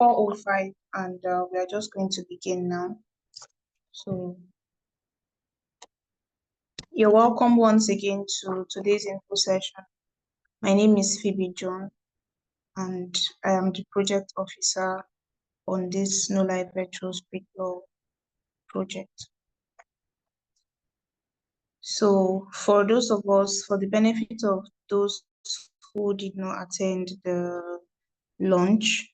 4:05, and we are just going to begin now. So you're welcome once again to today's info session. My name is Phoebe John, and I am the project officer on this NULAI Virtual StreetLaw project. So for those of us, for the benefit of those who did not attend the launch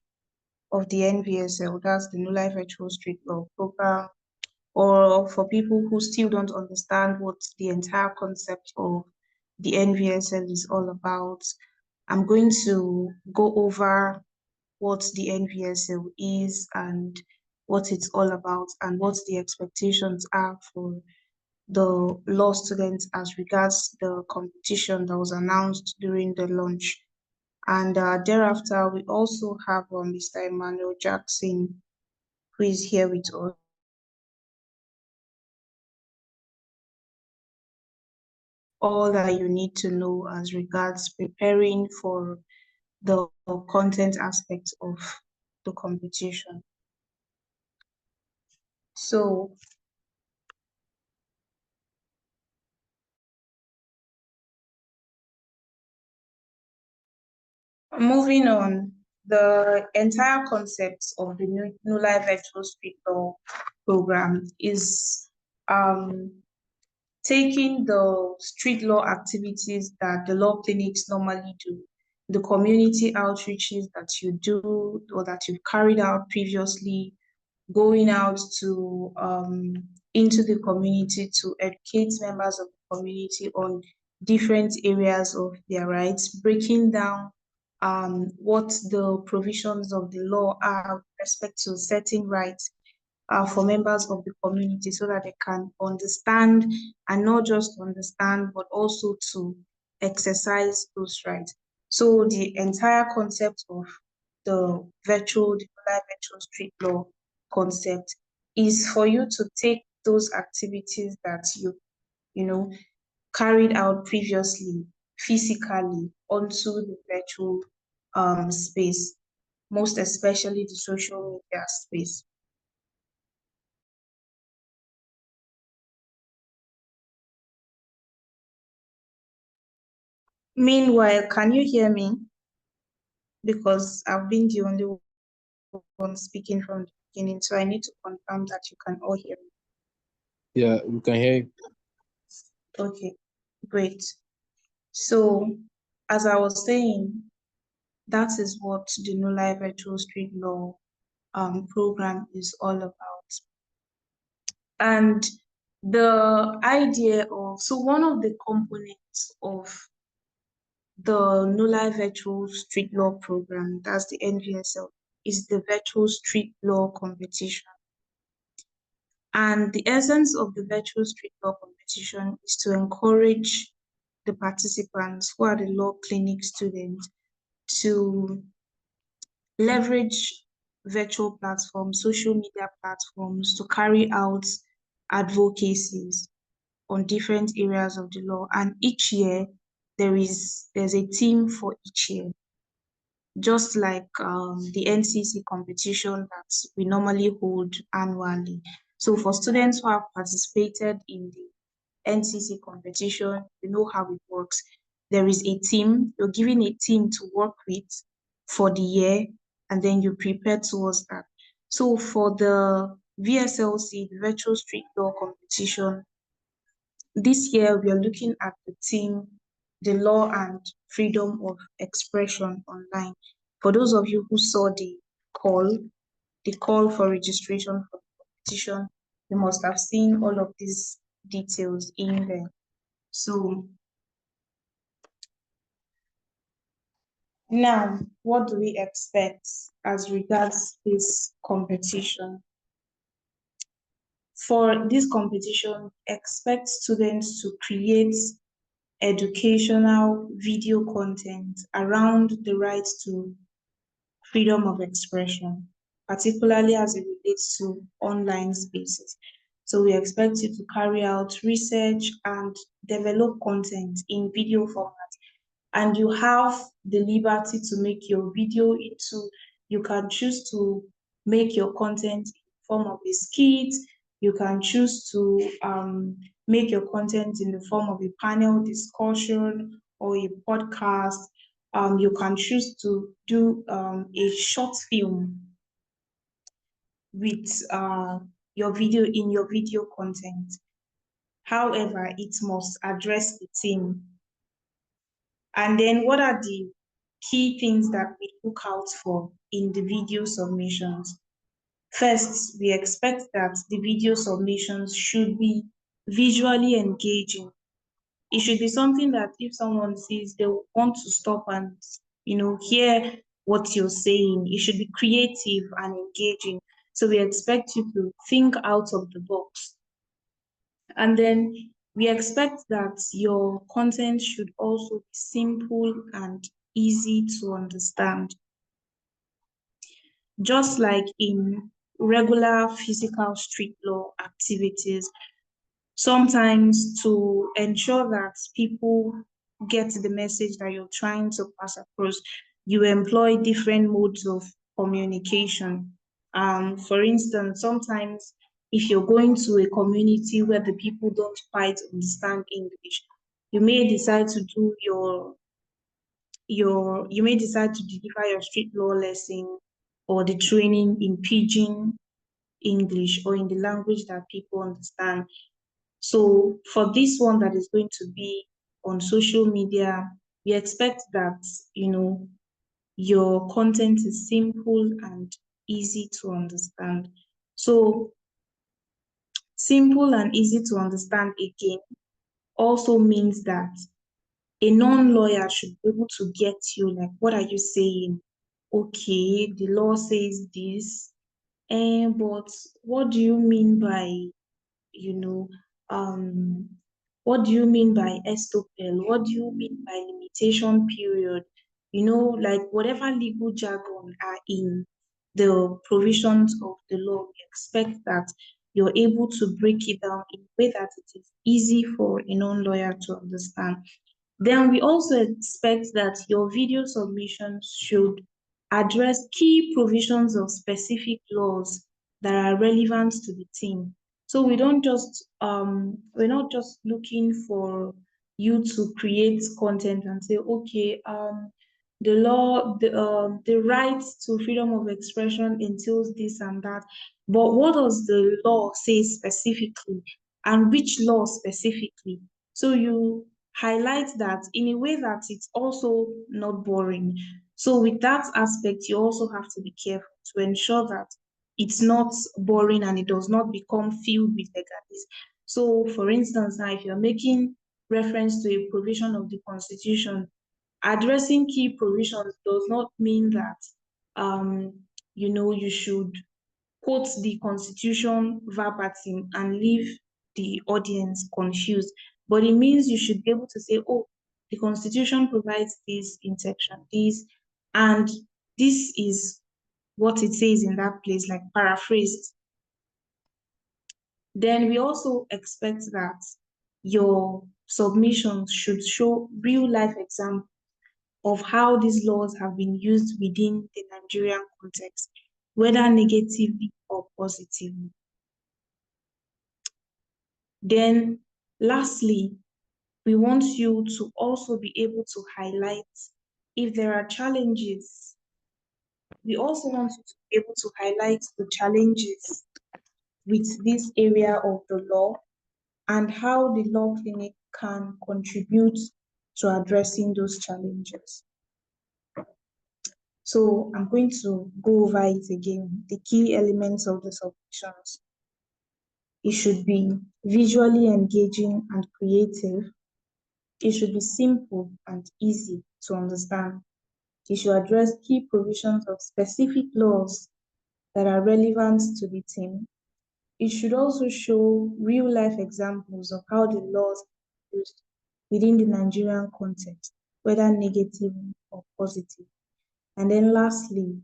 of the N-VSL, that's the NULAI Virtual StreetLaw Programme, or for people who still don't understand what the entire concept of the N-VSL is all about, I'm going to go over what the N-VSL is and what it's all about and what the expectations are for the law students as regards the competition that was announced during the launch. And thereafter, we also have Mr. Emmanuel Jackson, who is here with us. All that you need to know as regards preparing for the content aspect of the competition. So moving on, the entire concept of the NULAI Virtual StreetLaw Programme is taking the street law activities that the law clinics normally do, the community outreaches that you do or that you've carried out previously, going out to into the community to educate members of the community on different areas of their rights, breaking down what the provisions of the law are with respect to certain rights for members of the community so that they can understand, and not just understand, but also to exercise those rights. So the entire concept of the virtual street law concept is for you to take those activities that you carried out previously physically onto the virtual space, most especially the social media space. Meanwhile, can you hear me? Because I've been the only one speaking from the beginning, so I need to confirm that you can all hear me. Yeah, we can hear you. Okay, great. So, as I was saying, that is what the NULAI Virtual StreetLaw program is all about. And the idea of, so one of the components of the NULAI Virtual StreetLaw Programme, that's the N-VSL, is the Virtual Street Law Competition. And the essence of the Virtual Street Law Competition is to encourage the participants, who are the law clinic students, to leverage virtual platforms, social media platforms, to carry out advocacies on different areas of the law. And each year, there's a theme for each year, just like the NCC competition that we normally hold annually. So for students who have participated in the NCC competition, you know how it works. There is a team, you're given a team to work with for the year, and then you prepare towards that. So for the VSLC, the Virtual Street Law Competition, this year we are looking at the theme, the law and freedom of expression online. For those of you who saw the call for registration for the competition, you must have seen all of these details in there. So now, what do we expect as regards this competition? For this competition, expect students to create educational video content around the right to freedom of expression, particularly as it relates to online spaces. So we expect you to carry out research and develop content in video format. And you have the liberty to make your video into You can choose to make your content in the form of a skit. You can choose to make your content in the form of a panel discussion or a podcast. You can choose to do a short film with your video in your video content. However, it must address the theme. And then what are the key things that we look out for in the video submissions? First, we expect that the video submissions should be visually engaging. It should be something that if someone sees, they will want to stop and, hear what you're saying. It should be creative and engaging. So we expect you to think out of the box. And then we expect that your content should also be simple and easy to understand. Just like in regular physical street law activities, sometimes to ensure that people get the message that you're trying to pass across, you employ different modes of communication. For instance, sometimes if you're going to a community where the people don't quite understand English, you may decide to do you may decide to deliver your street law lesson or the training in pidgin English or in the language that people understand. So for this one that is going to be on social media, we expect that, your content is simple and easy to understand. So simple and easy to understand again also means that a non-lawyer should be able to get you, like, what are you saying? Okay, the law says this, but what do you mean by, you know, what do you mean by estoppel? What do you mean by limitation period? Like whatever legal jargon are in the provisions of the law, we expect that you're able to break it down in a way that it is easy for a non-lawyer to understand. Then we also expect that your video submissions should address key provisions of specific laws that are relevant to the team. So we're not just looking for you to create content and say, okay, the right to freedom of expression entails this and that. But what does the law say specifically, and which law specifically? So you highlight that in a way that it's also not boring. So with that aspect, you also have to be careful to ensure that it's not boring and it does not become filled with legalities. So for instance, now if you're making reference to a provision of the Constitution, addressing key provisions does not mean that you should quote the Constitution verbatim and leave the audience confused. But it means you should be able to say, oh, the Constitution provides this in section this, and this is what it says in that place, like paraphrased. Then we also expect that your submissions should show real life examples of how these laws have been used within the Nigerian context, whether negatively or positively. Then, lastly, we want you to also be able to highlight if there are challenges. We also want you to be able to highlight the challenges with this area of the law and how the law clinic can contribute to addressing those challenges. So I'm going to go over it again, the key elements of the submissions. It should be visually engaging and creative. It should be simple and easy to understand. It should address key provisions of specific laws that are relevant to the team. It should also show real-life examples of how the laws are used within the Nigerian context, whether negative or positive. And then lastly,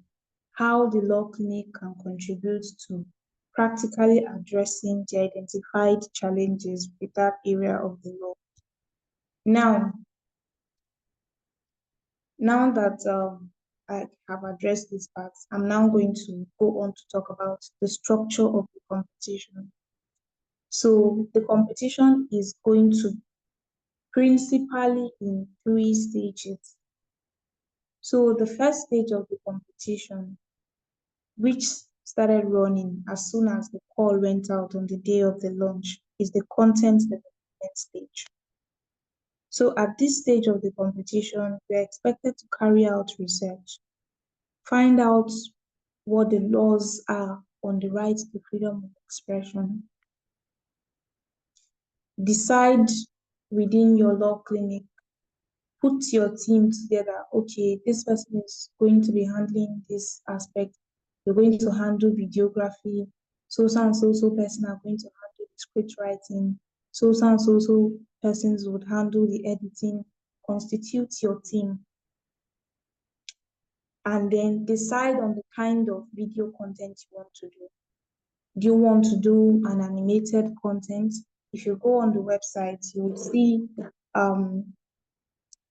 how the law clinic can contribute to practically addressing the identified challenges with that area of the law. Now that I have addressed this part, I'm now going to go on to talk about the structure of the competition. So the competition is going to principally in 3 stages. So the first stage of the competition, which started running as soon as the call went out on the day of the launch, is the content development stage. So at this stage of the competition, we are expected to carry out research, find out what the laws are on the right to freedom of expression, decide within your law clinic, put your team together. Okay, this person is going to be handling this aspect. You're going to handle videography. So and so person are going to handle the script writing. So and so persons would handle the editing. Constitute your team. And then decide on the kind of video content you want to do. Do you want to do an animated content? If you go on the website, you will see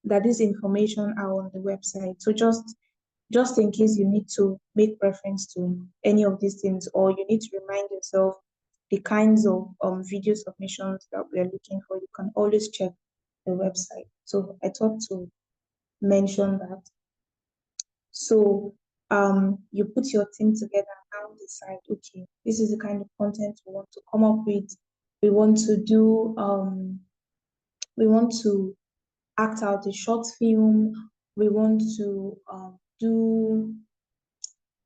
that this information are on the website. So just in case you need to make reference to any of these things, or you need to remind yourself the kinds of video submissions that we are looking for, you can always check the website. So I thought to mention that. So you put your team together and now decide, okay, this is the kind of content we want to come up with. We want to do we want to act out a short film. We want to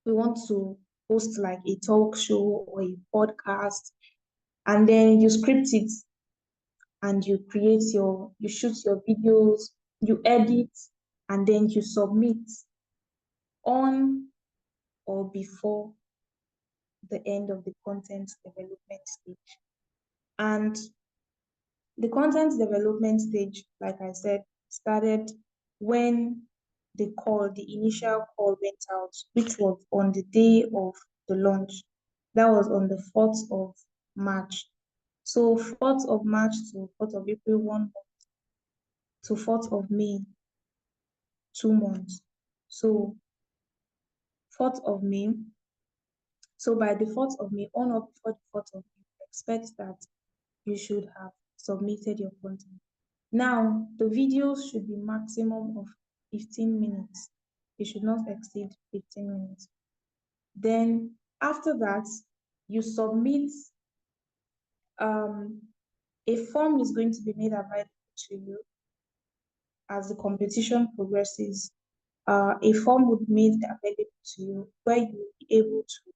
we want to host like a talk show or a podcast, and then you script it and you shoot your videos, you edit, and then you submit on or before the end of the content development stage. And the content development stage, like I said, started when the initial call went out, which was on the day of the launch. That was on the 4th of March. So 4th of March to 4th of April, 1 month, to 4th of May, 2 months. So 4th of May. So by the 4th of May, on or before the 4th of May, expect that you should have submitted your content. Now, the videos should be maximum of 15 minutes. It should not exceed 15 minutes. Then after that, you submit, a form is going to be made available to you as the competition progresses. A form would be made available to you where you will be able to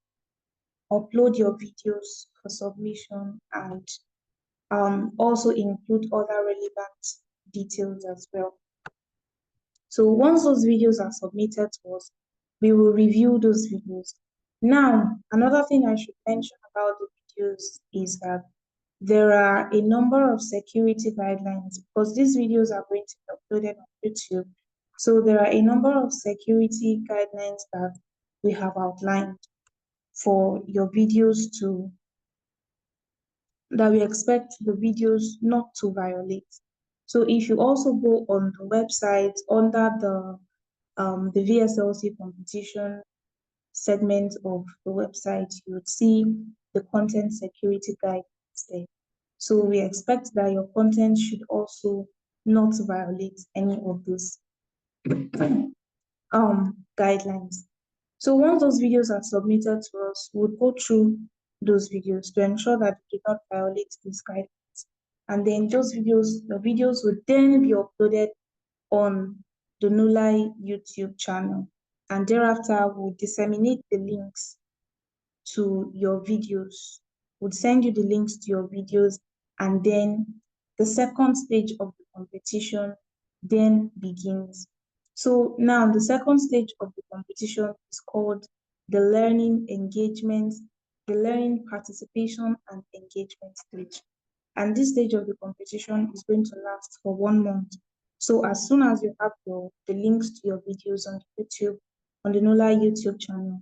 upload your videos for submission and also include other relevant details as well. So once those videos are submitted to us, we will review those videos. Now, another thing I should mention about the videos is that there are a number of security guidelines because these videos are going to be uploaded on YouTube. So there are a number of security guidelines that we have outlined for your videos that we expect the videos not to violate. So if you also go on the website under the VSLC competition segment of the website, you would see the content security guidelines there. So we expect that your content should also not violate any of those guidelines. So once those videos are submitted to us, we'll go through those videos to ensure that they do not violate these guidelines. And then the videos will then be uploaded on the NULAI YouTube channel. And thereafter, we'll disseminate the links to your videos. We'll send you the links to your videos, and then the second stage of the competition then begins. So now the second stage of the competition is called the learning participation and engagement stage. And this stage of the competition is going to last for 1 month. So as soon as you have the links to your videos on YouTube, on the NULAI YouTube channel,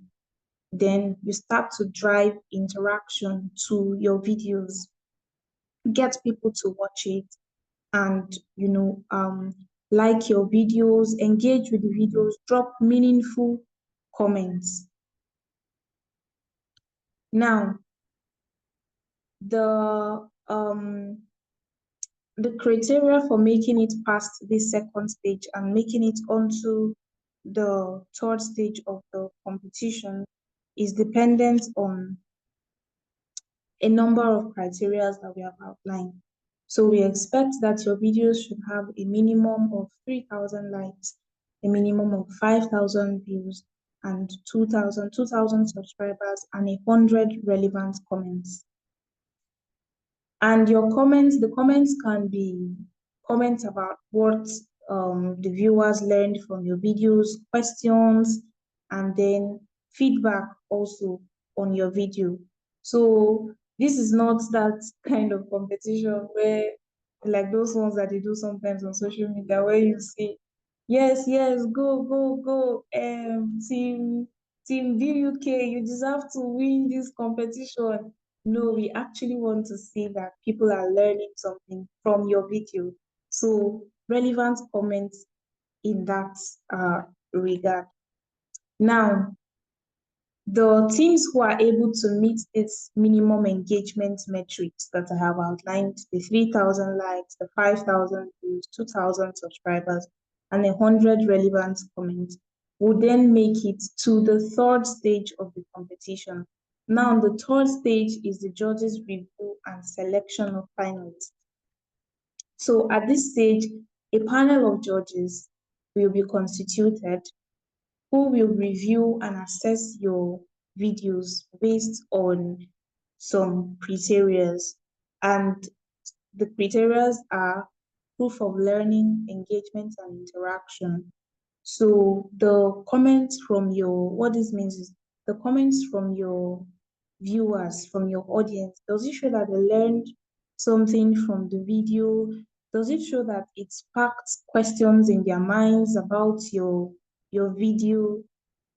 then you start to drive interaction to your videos, get people to watch it, and like your videos, engage with the videos, drop meaningful comments. Now, the criteria for making it past this second stage and making it onto the third stage of the competition is dependent on a number of criteria that we have outlined. So we expect that your videos should have a minimum of 3,000 likes, a minimum of 5,000 views, and 2,000 subscribers, and 100 relevant comments. And your comments, the comments can be comments about what the viewers learned from your videos, questions, and then feedback also on your video. So this is not that kind of competition where, like those ones that they do sometimes on social media, where you see, yes, yes, go, go, go, team DUK, you deserve to win this competition. No, we actually want to see that people are learning something from your video. So relevant comments in that regard. Now, the teams who are able to meet this minimum engagement metrics that I have outlined, the 3,000 likes, the 5,000 views, 2,000 subscribers, and 100 relevant comments, will then make it to the third stage of the competition. Now, the third stage is the judges' review and selection of finalists. So at this stage, a panel of judges will be constituted who will review and assess your videos based on some criteria. And the criteria are proof of learning, engagement, and interaction. So the comments from your, what this means is the comments from your viewers, from your audience, does it show that they learned something from the video? Does it show that it sparked questions in their minds about your video?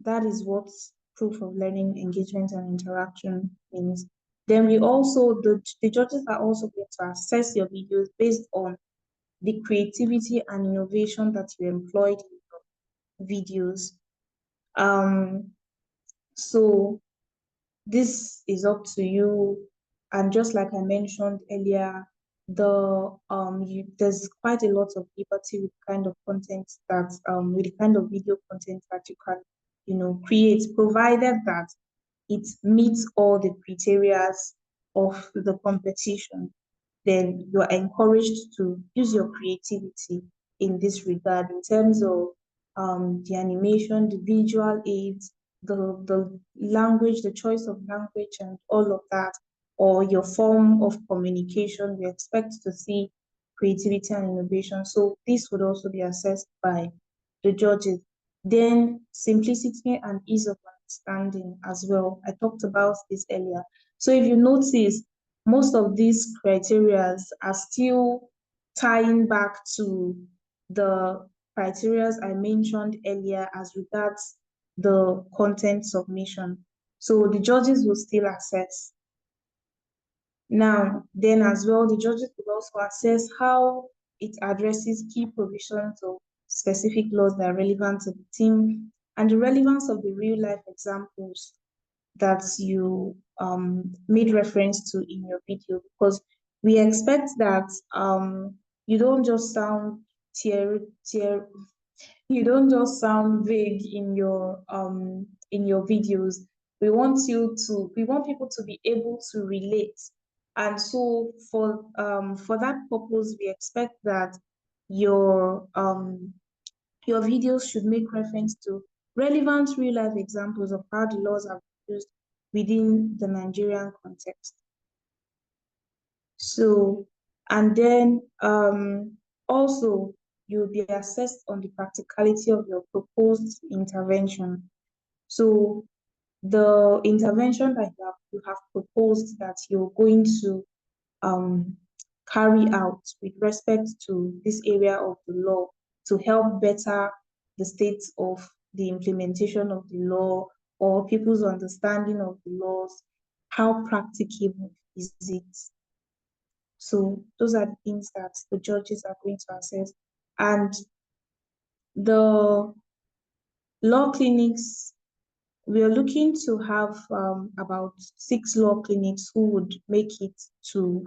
That is what proof of learning, engagement, and interaction means. Then we also, the judges are also going to assess your videos based on the creativity and innovation that you employed in your videos. So this is up to you. And just like I mentioned earlier, there's quite a lot of liberty with kind of content that with the kind of video content that you can create, provided that it meets all the criteria of the competition. Then you are encouraged to use your creativity in this regard in terms of the animation, the visual aids, the language, the choice of language, and all of that, or your form of communication. We expect to see creativity and innovation. So this would also be assessed by the judges. Then simplicity and ease of understanding as well. I talked about this earlier. So if you notice, most of these criteria are still tying back to the criteria I mentioned earlier as regards the content submission. So the judges will still assess. Now, then as well, the judges will also assess how it addresses key provisions of specific laws that are relevant to the team and the relevance of the real life examples that you made reference to in your video, because we expect that you don't just sound you don't just sound vague in your videos. We want people to be able to relate. And so for that purpose, we expect that your videos should make reference to relevant real life examples of how the laws are used within the Nigerian context. So, and then also you'll be assessed on the practicality of your proposed intervention. So the intervention that you have proposed that you're going to carry out with respect to this area of the law to help better the state of the implementation of the law or people's understanding of the laws, how practicable is it? So those are the things that the judges are going to assess. And The law clinics, we are looking to have about 6 law clinics who would make it to,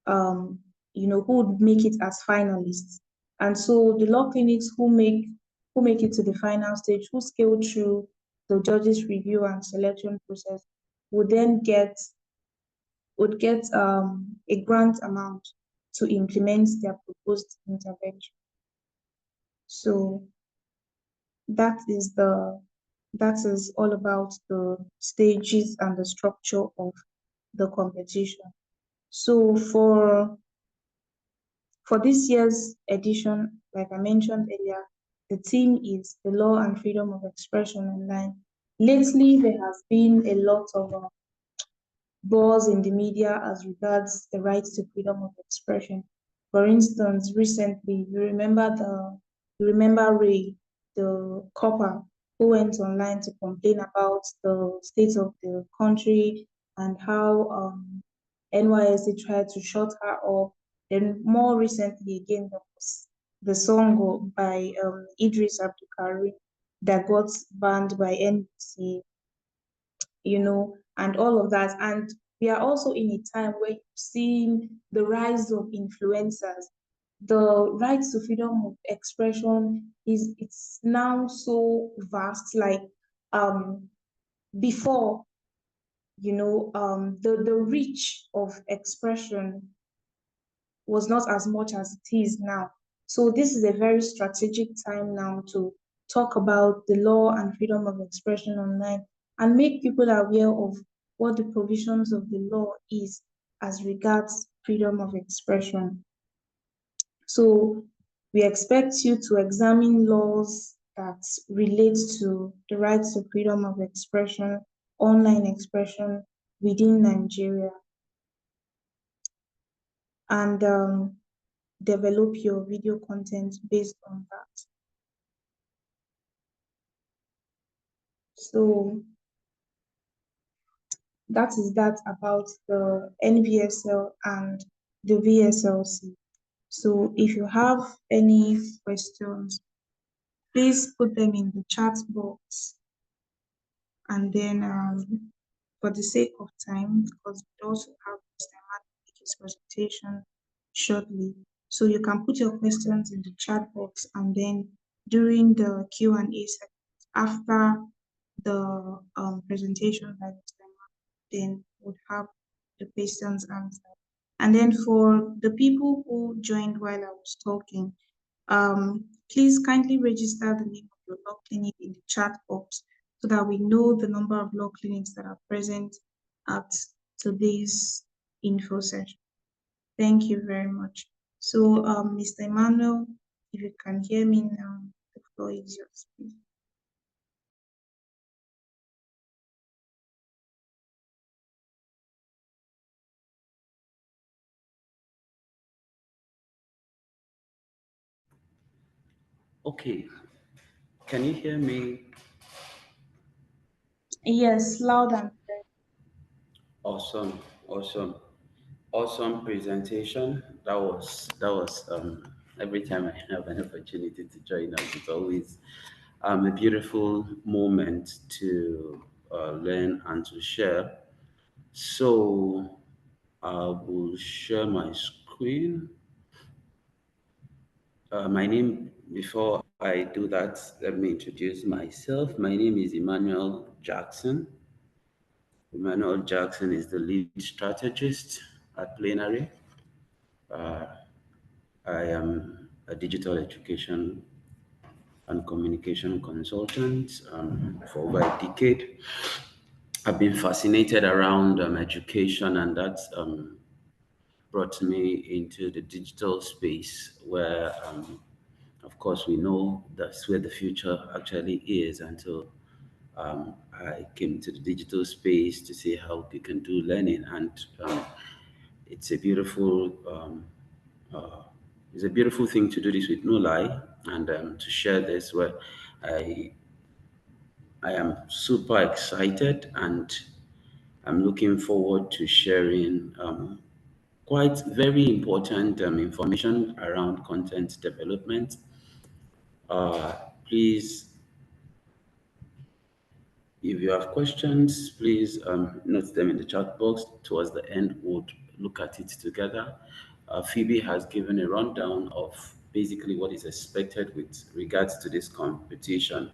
who would make it as finalists. And so the law clinics who make it to the final stage, who scale through the judges' review and selection process, would then get a grant amount to implement their proposed intervention. So that is all about the stages and the structure of the competition. So for this year's edition, like I mentioned earlier, the theme is the law and freedom of expression online. Lately, there has been a lot of buzz in the media as regards the right to freedom of expression. For instance, recently, you remember Ray, the copper who went online to complain about the state of the country and how NYSC tried to shut her up. Then more recently again, there was the song by Idris Abdulkarim that got banned by NBC, and all of that. And we are also in a time where you're seeing the rise of influencers. The right to freedom of expression it's now so vast. Like before, the reach of expression was not as much as it is now. So this is a very strategic time now to talk about the law and freedom of expression online and make people aware of what the provisions of the law is as regards freedom of expression. So we expect you to examine laws that relate to the rights to freedom of expression, online expression within Nigeria, and develop your video content based on that. So that is that about the N-VSL and the VSLC. So if you have any questions, please put them in the chat box. And then for the sake of time, because we also have Mr. Emmanuel make his presentation shortly, so you can put your questions in the chat box, and then during the Q&A section after the presentation by Mr. Emmanuel, then we'll have the questions answered. And then for the people who joined while I was talking, please kindly register the name of your law clinic in the chat box so that we know the number of law clinics that are present at today's info session. Thank you very much. So, Mr. Emmanuel, if you can hear me now, the floor is yours, please. Okay, can you hear me? Yes, loud and clear. Awesome, awesome, awesome presentation. That was every time I have an opportunity to join us, it's always a beautiful moment to learn and to share. So I will share my screen. My name, before I do that, let me introduce myself. My name is Emmanuel Jackson. Emmanuel Jackson is the lead strategist at Plenary. I am a digital education and communication consultant for over a decade. I've been fascinated around education, and that's brought me into the digital space where, of course, we know that's where the future actually is. And so I came to the digital space to see how we can do learning, and it's a beautiful uh, it's a beautiful thing to do this with NULAI, and to share this where I I am super excited, and I'm looking forward to sharing quite very important information around content development Please, if you have questions, please note them in the chat box. Towards the end, we'll look at it together. Phoebe has given a rundown of basically what is expected with regards to this competition.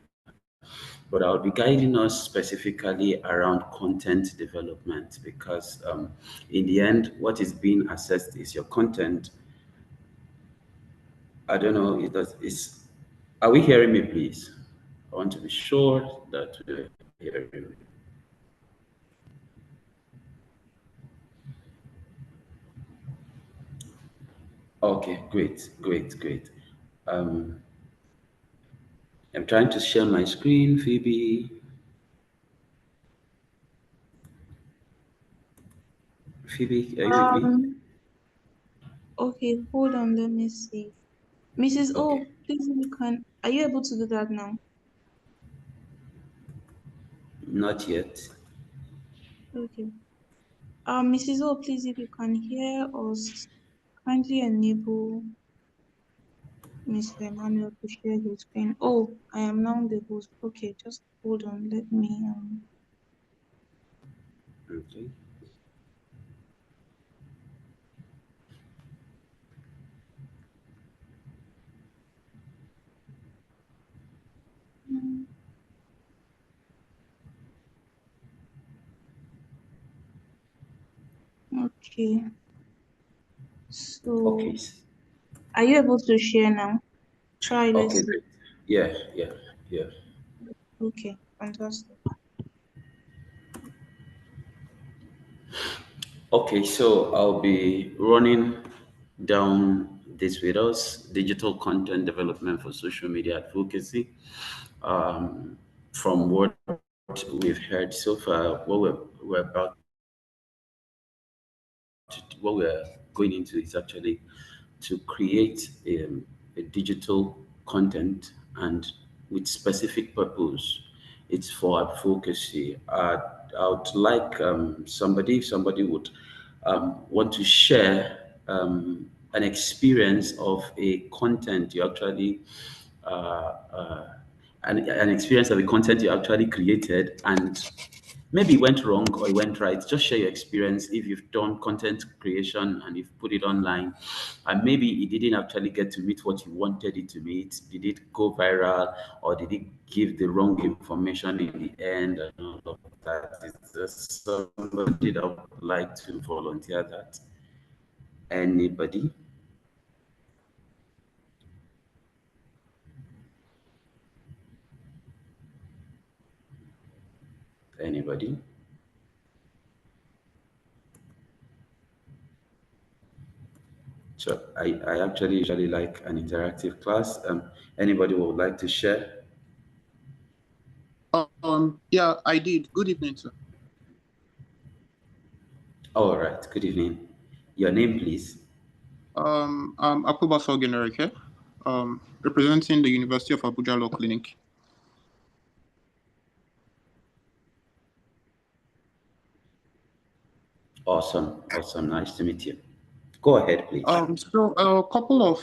But I'll be guiding us specifically around content development because in the end, what is being assessed is your content. I don't know, are we hearing me, please? I want to be sure that we're hearing me. Okay, great, great, great. Um, I'm trying to share my screen, Phoebe. Phoebe, are you with me? Okay, hold on, let me see. Mrs. Okay, O, please, if you can, are you able to do that now? not yet. Okay. Mrs. O, please, if you can hear us, kindly enable Mr. Emmanuel to share his screen. Oh, I am now the host. Okay, just hold on, let me, Okay. okay. Okay. So, are you able to share now? Try, Okay, let's see. great. Yeah, yeah, yeah. Okay, fantastic. Okay, so I'll be running down this with us, digital content development for social media advocacy. From what we've heard so far, we're about what we're going into is actually to create a digital content and with specific purpose. It's for advocacy. I would like somebody, if somebody would want to share an experience of a content you actually uh, uh, an experience of the content you actually created and maybe it went wrong or it went right. Just share your experience if you've done content creation and you've put it online and maybe it didn't actually get to meet what you wanted it to meet. Did it go viral or did it give the wrong information in the end and all of that? Is there somebody that would like to volunteer that? Anybody? Anybody? So I actually usually like an interactive class. Anybody would like to share? Yeah, I did. Good evening, sir. All right. Good evening. Your name, please. I'm Akuba Sogenereke, representing the University of Abuja Law Clinic. Awesome. Awesome. Nice to meet you. Go ahead, please. So a couple of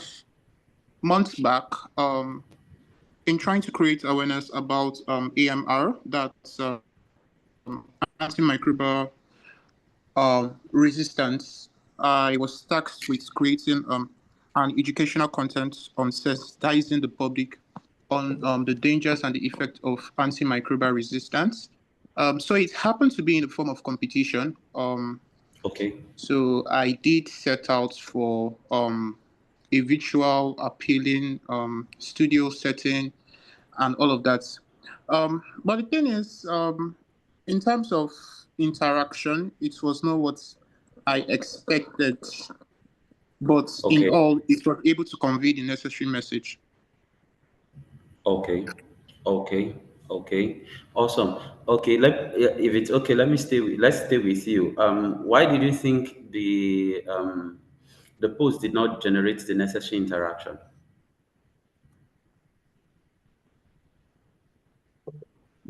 months back, in trying to create awareness about AMR, that's antimicrobial resistance, I was tasked with creating an educational content on sensitizing the public on the dangers and the effect of antimicrobial resistance. So it happened to be in the form of competition. Okay. So I did set out for a virtual appealing studio setting and all of that. But the thing is, in terms of interaction, it was not what I expected. But in Okay. all, it was able to convey the necessary message. Okay. Okay. Okay. Awesome. Okay. If it's okay, let's stay with you. Why did you think the post did not generate the necessary interaction?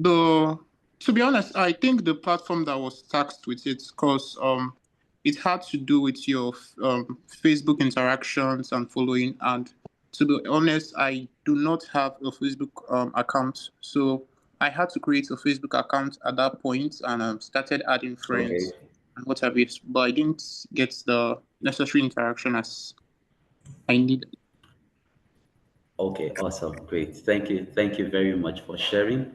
To be honest, I think the platform that was taxed with it, because it had to do with your Facebook interactions and following, and to be honest, I do not have a Facebook account. So I had to create a Facebook account at that point and started adding friends and what have you. But I didn't get the necessary interaction as I need. Okay, awesome, great. Thank you. Thank you very much for sharing.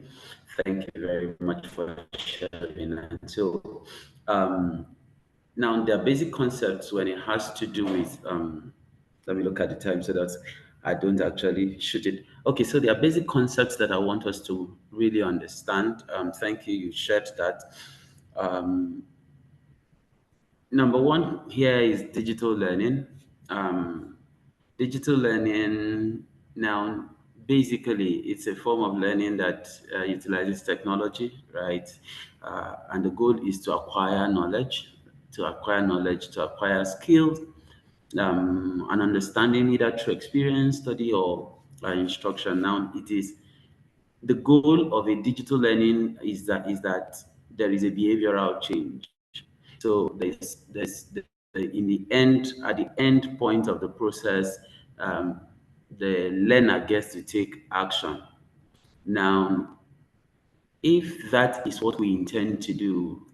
Thank you very much for sharing. And so, now there are basic concepts when it has to do with, let me look at the time so that I don't actually shoot it. Okay, so there are basic concepts that I want us to really understand. Thank you, you shared that. Number one here is digital learning. Digital learning now, basically, it's a form of learning that utilizes technology, right? And the goal is to acquire knowledge, to acquire skills, and understanding either through experience, study, or instruction. Now, it is the goal of a digital learning is that there is a behavioral change. So in the end, at the end point of the process, the learner gets to take action. Now, if that is what we intend to do,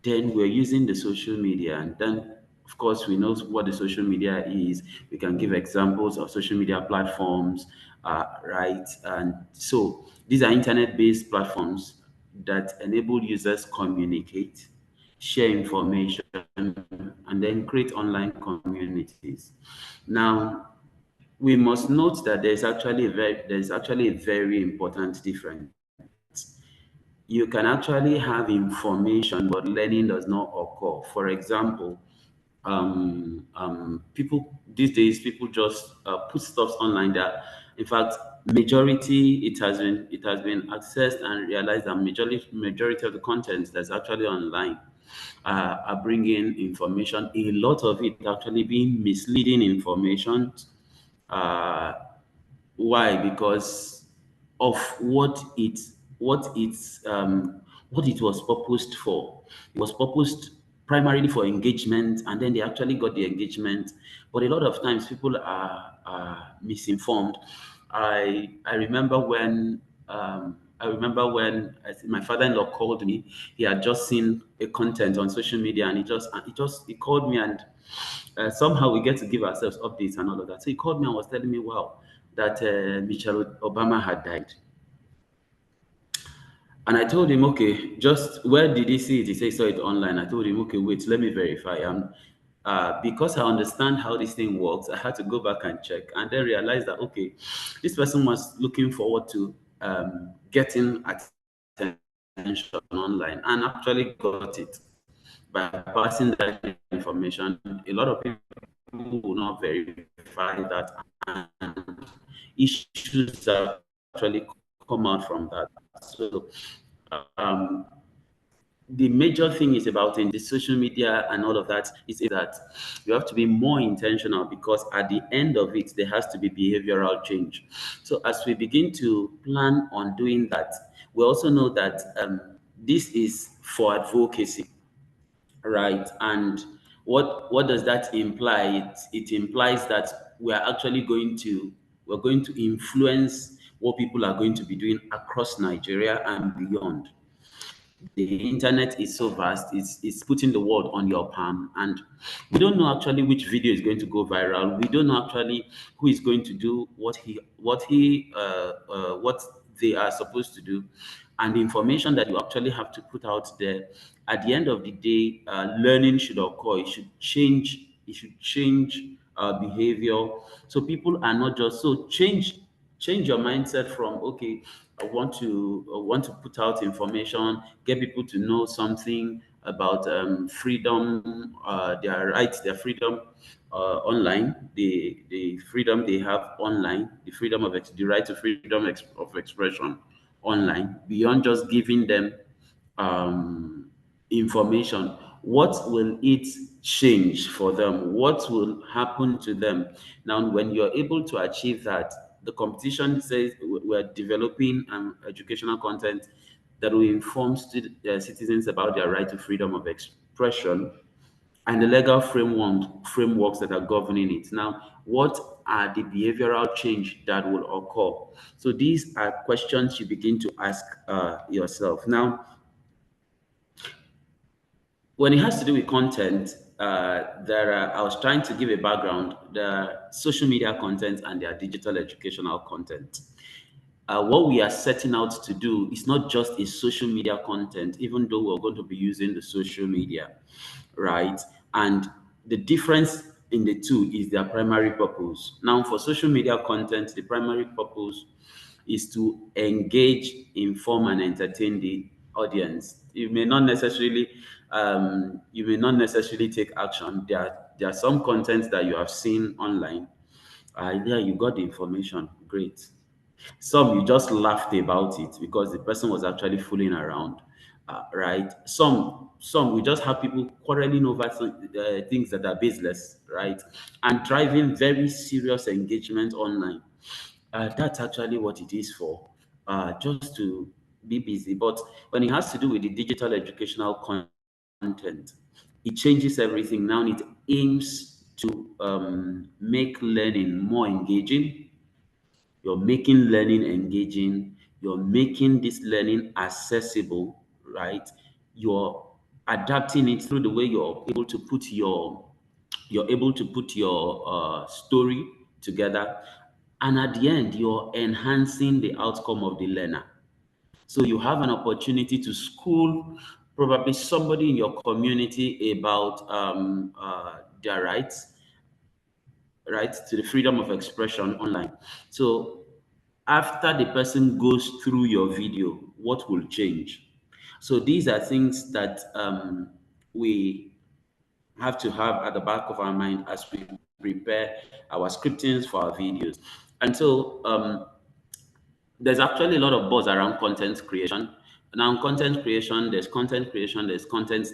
then we're using the social media. And then, of course, we know what the social media is. We can give examples of social media platforms, right? And so these are internet-based platforms that enable users communicate, share information, and then create online communities. Now, we must note that there's actually a very important difference. You can actually have information, but learning does not occur. For example, people these days, people just put stuff online that, in fact, majority it has been accessed and realized that majority of the content that's actually online are bringing information. A lot of it actually being misleading information. Uh, why? Because of what it was purposed for. It was purposed primarily for engagement, and then they actually got the engagement. But a lot of times people are misinformed. I remember when I think my father-in-law called me. He had just seen a content on social media, and he called me, and somehow we get to give ourselves updates and all of that. So he called me and was telling me, wow, that Michelle Obama had died. And I told him, okay, just where did he see it? He said he saw it online. I told him, okay, wait, let me verify. Because I understand how this thing works, I had to go back and check and then realize that, okay, this person was looking forward to getting attention online and actually got it by passing that information. A lot of people will not verify that, and issues actually come out from that. So um, the major thing is about in the social media and all of that is that you have to be more intentional, because at the end of it, there has to be behavioral change. So as we begin to plan on doing that, we also know that this is for advocacy, right? And what does that imply? It implies that we're going to influence what people are going to be doing across Nigeria and beyond. The internet is so vast, it's putting the world on your palm, and we don't know actually which video is going to go viral. We don't know actually who is going to do what they are supposed to do. And the information that you actually have to put out there, at the end of the day, learning should occur. It should change behavior, so people are not just so change your mindset from, okay, I want to put out information, get people to know something about freedom, their rights, their freedom online, the freedom they have online, the right to freedom of expression online, beyond just giving them um, information. What will it change for them? What will happen to them? Now, when you're able to achieve that, the competition says we're developing educational content that will inform citizens about their right to freedom of expression. and the legal frameworks that are governing it. Now, what are the behavioral change that will occur? So these are questions you begin to ask yourself. Now, when it has to do with content, I was trying to give a background, the social media content and their digital educational content. What we are setting out to do is not just a social media content, even though we're going to be using the social media, right? And the difference in the two is their primary purpose. Now, for social media content, the primary purpose is to engage, inform, and entertain the audience. You may not necessarily take action. There are some contents that you have seen online. Yeah, you got the information, great. Some you just laughed about it because the person was actually fooling around, right? Some we just have people quarreling over things that are baseless, right? And driving very serious engagement online. That's actually what it is for, just to be busy. But when it has to do with the digital educational content, it changes everything. Now it aims to make learning more engaging. You're making learning engaging. You're making this learning accessible, right? You're adapting it through the way you're able to put your story together, and at the end, you're enhancing the outcome of the learner. So you have an opportunity to school probably somebody in your community about their rights, right, to the freedom of expression online. So after the person goes through your video, what will change? So these are things that we have to have at the back of our mind as we prepare our scriptings for our videos. And so there's actually a lot of buzz around content creation. Now, content creation, there's content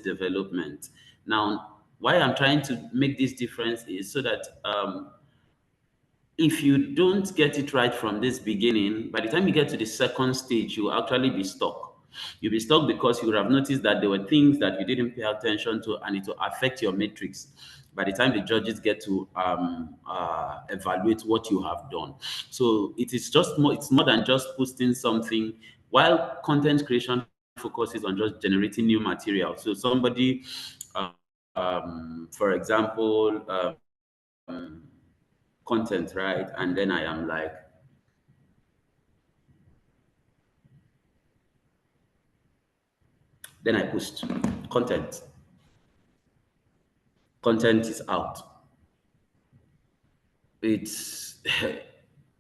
development. Now, why I'm trying to make this difference is so that if you don't get it right from this beginning, by the time you get to the second stage, you will actually be stuck. You'll be stuck because you would have noticed that there were things that you didn't pay attention to and it will affect your metrics by the time the judges get to evaluate what you have done. So it's more than just posting something. While content creation focuses on just generating new material. So somebody, for example, content, right? And then I am like, then I post content. Content is out. It's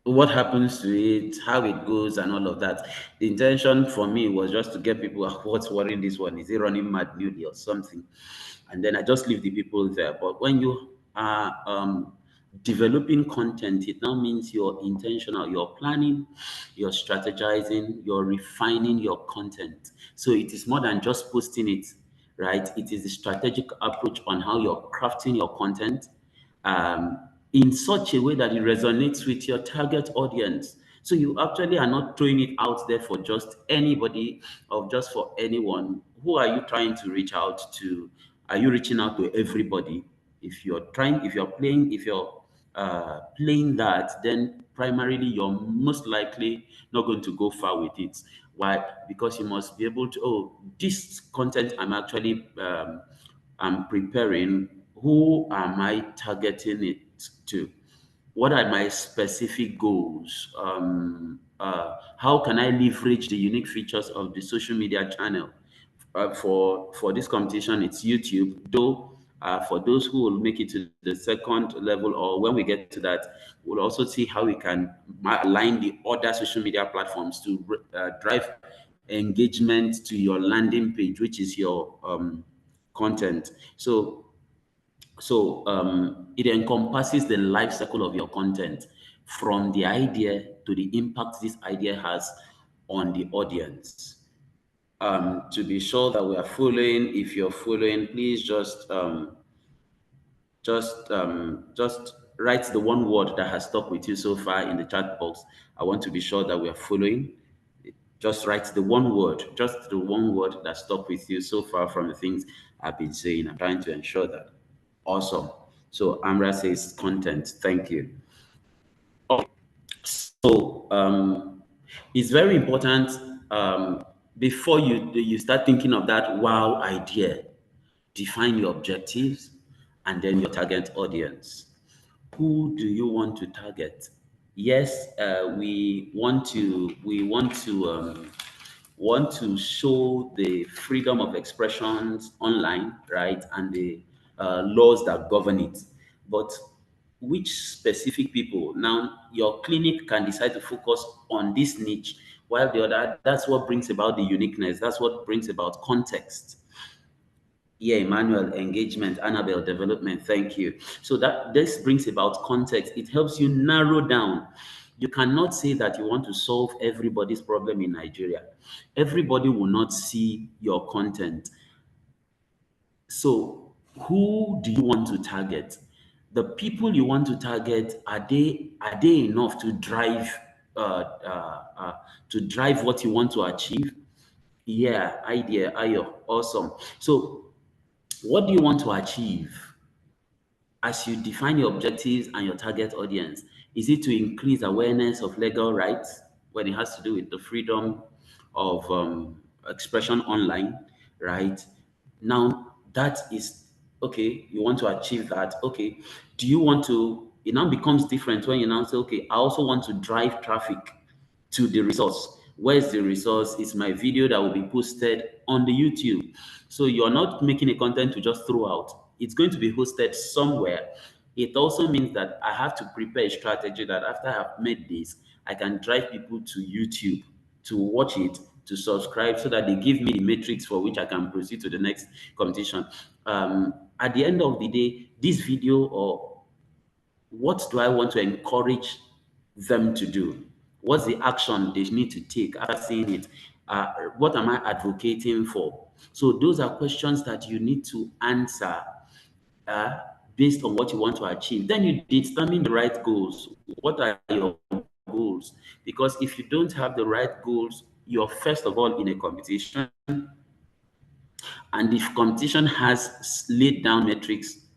what happens to it, how it goes, and all of that. The intention for me was just to get people, what's worrying this one? Is he running mad newly or something? And then I just leave the people there. But when you are developing content, it now means you're intentional, you're planning, you're strategizing, you're refining your content. So it is more than just posting it, right? It is a strategic approach on how you're crafting your content in such a way that it resonates with your target audience. So you actually are not throwing it out there for just anybody or just for anyone. Who are you trying to reach out to? Are you reaching out to everybody? If you're playing that, then primarily you're most likely not going to go far with it. Why? Because you must be able to, oh, this content I'm preparing, who am I targeting it to? What are my specific goals? How can I leverage the unique features of the social media channel? For this competition, it's YouTube. Though for those who will make it to the second level, or when we get to that, we'll also see how we can align the other social media platforms to drive engagement to your landing page, which is your content. So it encompasses the life cycle of your content from the idea to the impact this idea has on the audience. To be sure that we are following, if you're following, please just write the one word that has stuck with you so far in the chat box. I want to be sure that we are following. Just write the one word, just the one word that stuck with you so far from the things I've been saying. I'm trying to ensure that. Awesome. So Amra says content. Thank you. Okay. So it's very important before you start thinking of that wow idea, define your objectives and then your target audience. Who do you want to target? Yes, we want to show the freedom of expressions online, right, and the laws that govern it. But which specific people? Now, your clinic can decide to focus on this niche, while the other, that's what brings about the uniqueness. That's what brings about context. Yeah, Emmanuel, engagement, Annabelle, development. Thank you. So that this brings about context. It helps you narrow down. You cannot say that you want to solve everybody's problem in Nigeria. Everybody will not see your content. So who do you want to target? The people you want to target, are they enough to drive what you want to achieve? Yeah, idea, Ayo, awesome. So what do you want to achieve as you define your objectives and your target audience? Is it to increase awareness of legal rights when it has to do with the freedom of expression online, right? Now, that is okay. You want to achieve that. Okay. Do you want to? It now becomes different when you now say, okay, I also want to drive traffic to the resource. Where's the resource? It's my video that will be posted on the YouTube. So you're not making a content to just throw out. It's going to be hosted somewhere. It also means that I have to prepare a strategy that after I've made this, I can drive people to YouTube to watch it, to subscribe, so that they give me the metrics for which I can proceed to the next competition. At the end of the day, this video, or what do I want to encourage them to do? What's the action they need to take after seeing it? What am I advocating for? So those are questions that you need to answer uh, based on what you want to achieve. Then you determine the right goals. What are your goals? Because if you don't have the right goals, you're first of all in a competition, and if competition has laid down metrics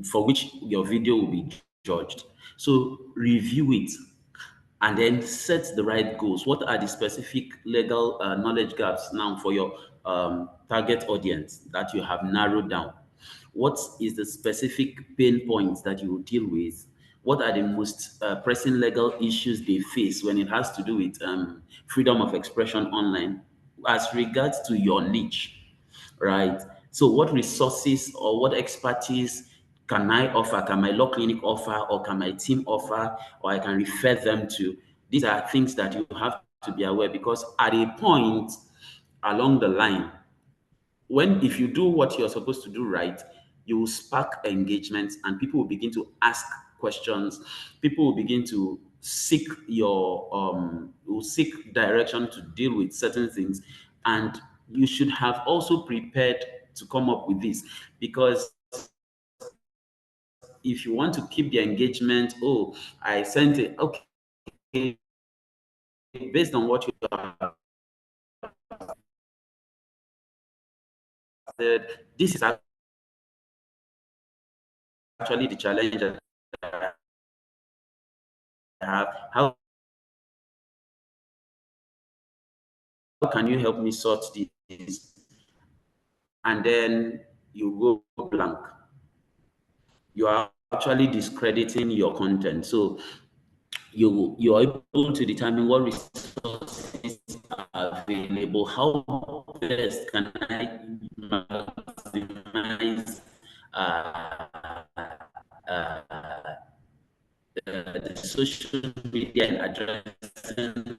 for which your video will be judged. So review it and then set the right goals. What are the specific legal knowledge gaps now for your target audience that you have narrowed down? What is the specific pain points that you will deal with? What are the most pressing legal issues they face when it has to do with freedom of expression online as regards to your niche? Right? So what resources or what expertise can I offer? Can my law clinic offer, or can my team offer, or I can refer them to? These are things that you have to be aware, because at a point along the line, when if you do what you're supposed to do right, you will spark engagement and people will begin to ask questions. People will begin to seek will seek direction to deal with certain things, and you should have also prepared to come up with this, because if you want to keep the engagement, oh, I sent it, okay, based on what you have said, this is actually the challenge that I have. How can you help me sort this? And then you go blank. You are actually discrediting your content. So you are able to determine what resources are available. How best can I maximize the social media and addressing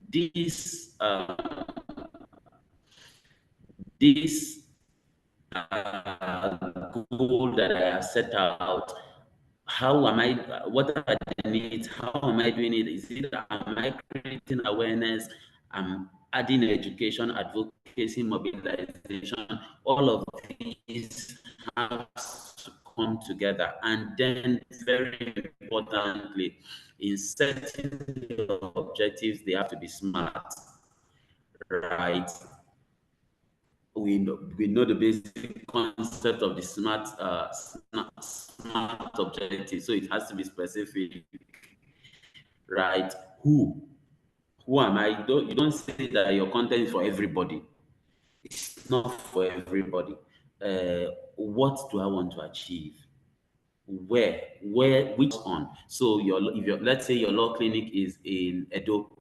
this this goal that I have set out. How am I, what are the needs? How am I doing it? Is it, am I creating awareness? I'm adding education, advocacy, mobilization. All of these have to come together. And then, very importantly, in setting your objectives, they have to be smart, right? we know the basic concept of the smart objective. So it has to be specific, right? Who am I? You don't say that your content is for everybody. It's not for everybody. What do I want to achieve? Which on? So let's say your law clinic is in Edo,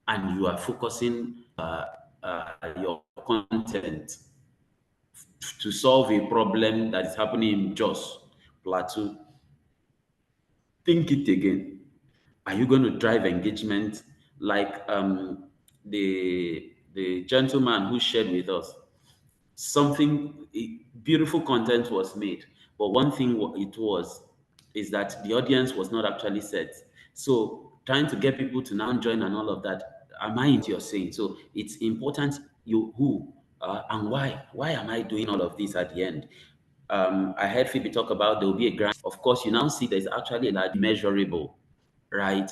and you are focusing your content to solve a problem that is happening in Jos Plateau. Think it again. Are you going to drive engagement like the gentleman who shared with us? Beautiful content was made, but one thing is that the audience was not actually set. So trying to get people to now join and all of that, am I into your saying? So it's important and why am I doing all of this at the end? I heard Phoebe talk about there will be a grant. Of course, you now see there's actually a large measurable, right?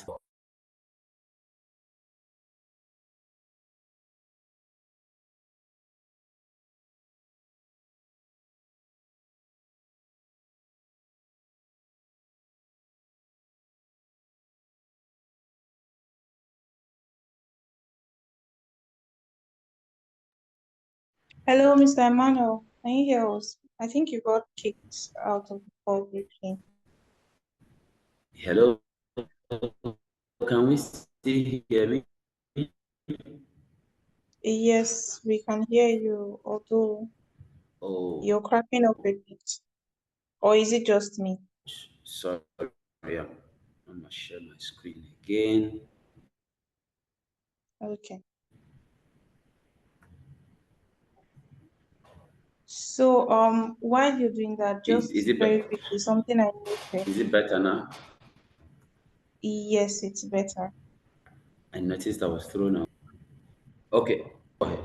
Hello, Mr. Emmanuel. Can you hear us? I think you got kicked out of the call briefly. Hello, can we still hear me? Yes, we can hear you, although Oh, you're cracking up a bit. Or is it just me? sorry. I'm gonna share my screen again. Okay. So, while you're doing that, Is just it very better? quickly, something I noted. Is it better now? Yes, it's better. I noticed I was thrown out. Okay, go ahead.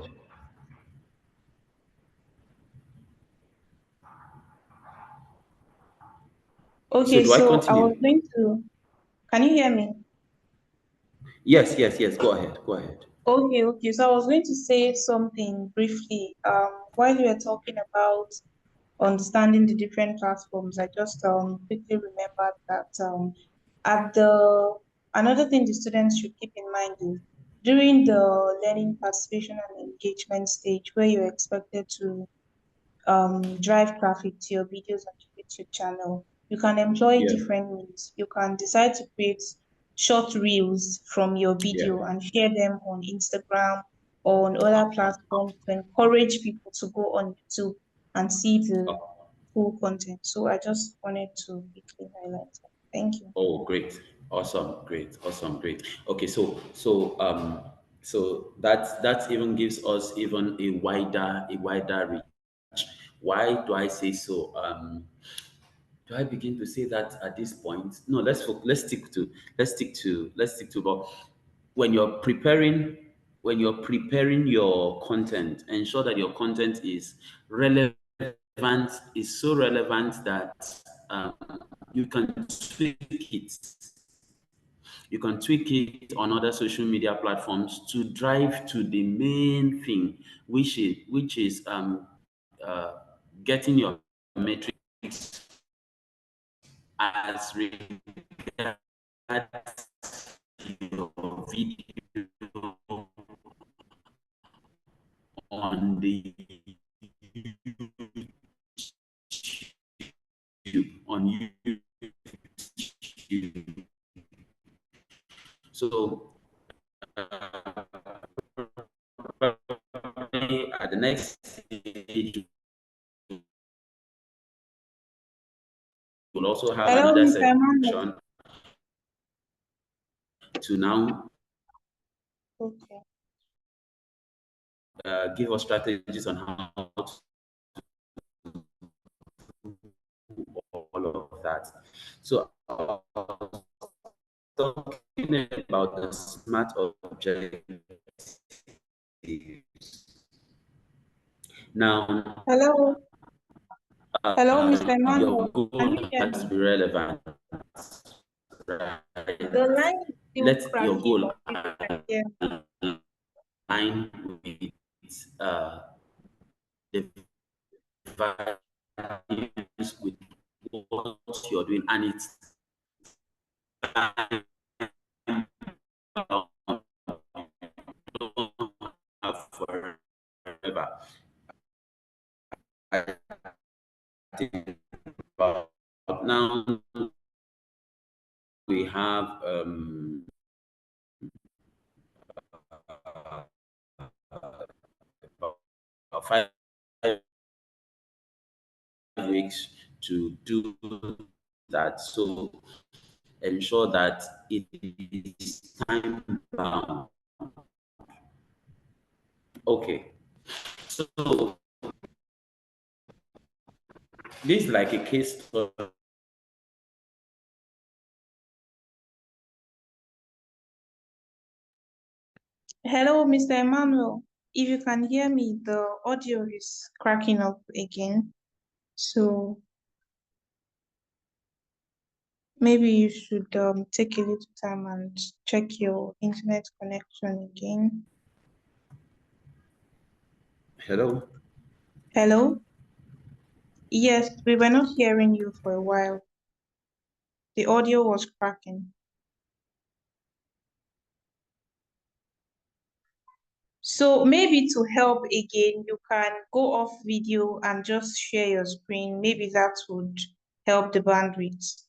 So Okay, do I so I was continue? going to, can you hear me? Yes, yes, yes. Go ahead. Go ahead. Okay. So I was going to say something briefly. While you were talking about understanding the different platforms, I just quickly remembered that at the another thing the students should keep in mind is during the learning participation and engagement stage where you're expected to drive traffic to your videos on the YouTube channel. You can employ Yeah, different means. You can decide to create short reels from your yeah. video and share them on Instagram or on other platforms to encourage people to go on YouTube and see the Oh, full content. So I just wanted to quickly highlight that. Thank you. oh, great. Awesome. Great. Awesome. Great. Okay, so that even gives us even a wider reach. Why do I say so? Do I begin to say that at this point? No, let's stick to but when you're preparing your content, ensure that your content is relevant, is so relevant that um, you can tweak it. You can tweak it on other social media platforms to drive to the main thing, which is uh, getting your metrics as regards your video on the YouTube on YouTube. So at the next stage, we'll also have Hello, another Mr. Emmanuel. section to now Okay. give us strategies on how to do all of that. So talking about the smart objectives. Now, Hello. Hello, Mr. your Emmanuel. Can you goal hear has to me? be relevant, right? The line is still Let your cracking goal up if you can hear me. align with values with what you're doing, and it's forever. I think about now we have about 5 weeks to do that. So ensure that it is time bound. Okay. So this is like a case study. Hello, Mr. Emmanuel. If you can hear me, the audio is cracking up again. So maybe you should take a little time and check your internet connection again. Hello? Hello? Yes, we were not hearing you for a while. The audio was cracking. So maybe to help again, you can go off video and just share your screen. Maybe that would help the bandwidth.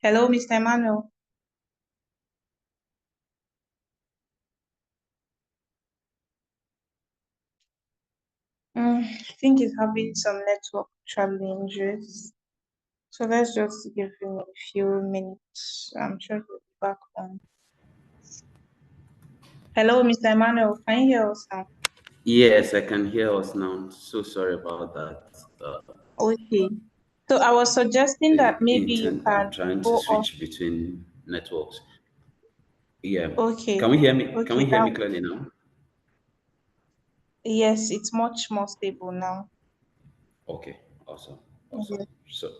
Hello, Mr. Emmanuel. I think he's having some network challenges. So let's just give him a few minutes. I'm sure he'll be back on. Hello, Mr. Emmanuel. Can you hear us now? Yes, I can hear us now. So sorry about that. Okay. So I was suggesting that maybe you I'm can trying to go off. switch between networks. Yeah. Okay. Can we hear me? Can Okay. we hear me clearly now? Yes, it's much more stable now. Okay. Awesome. Awesome. Yes. So,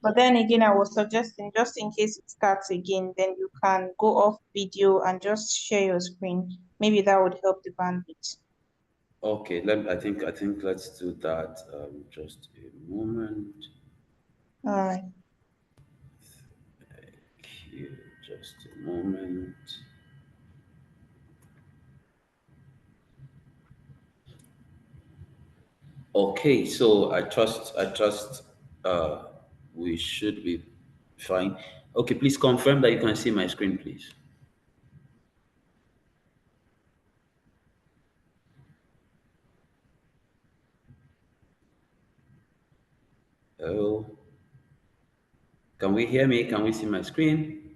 But then again, I was suggesting just in case it starts again, then you can go off video and just share your screen. Maybe that would help the bandwidth. okay. I think let's do that. Just a moment. All right. Here, just a moment. Okay, so I trust we should be fine. Okay, please confirm that you can see my screen, please. Hello, can we hear me? Can we see my screen?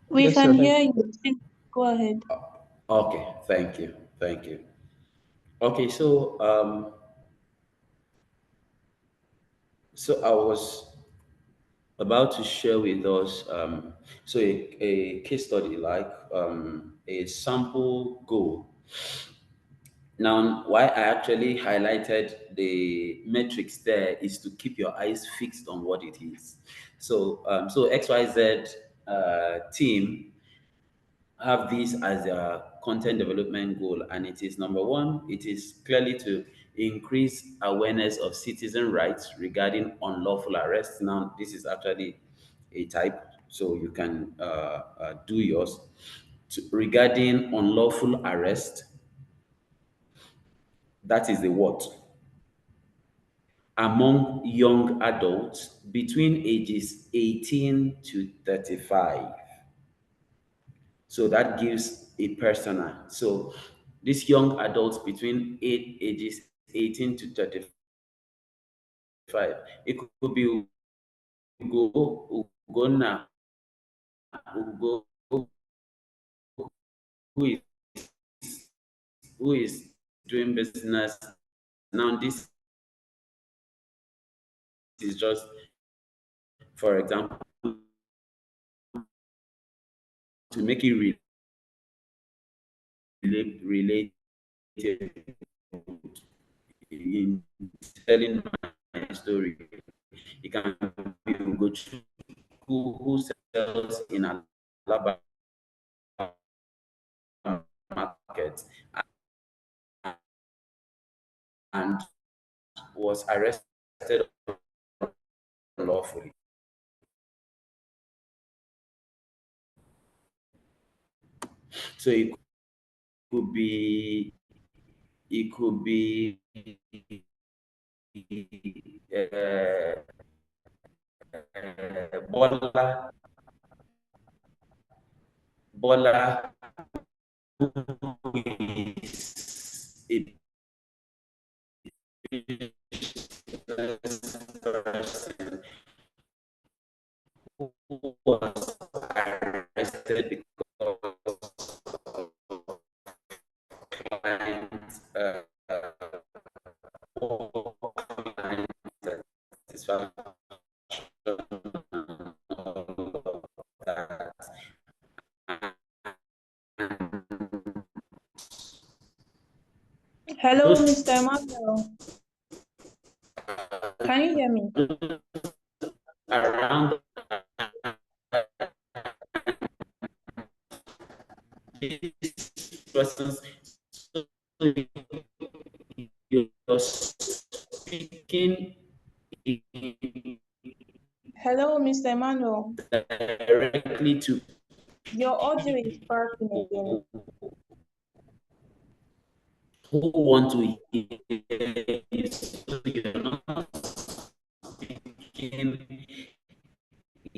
We Yes, can sir. hear you. Please go ahead. Okay, thank you, thank you. Okay, so I was about to share with us a case study like a sample goal. Now, why I actually highlighted the metrics there is to keep your eyes fixed on what it is. So XYZ team have this as their content development goal, and it is number one, it is clearly to increase awareness of citizen rights regarding unlawful arrest. Now, this is actually a type, so you can do yours. Regarding unlawful arrest, that is the what? Among young adults between ages 18 to 35. So that gives a persona. So these young adults between ages 18 to 35, it could be Ugo, Ugona, Ugo, who is, who is doing business. Now, this is just, for example, to make it related in telling story. It can be Ugochukwu who sells in Alabama market and was arrested unlawfully. So it could be Bola who is a person who was arrested because of client satisfaction. Hello, Mr. Emmanuel. Can you hear me? Around these persons, you're speaking Hello, Mr. Emmanuel. directly to Your audio is cracking again. people who want to hear you. So you're not speaking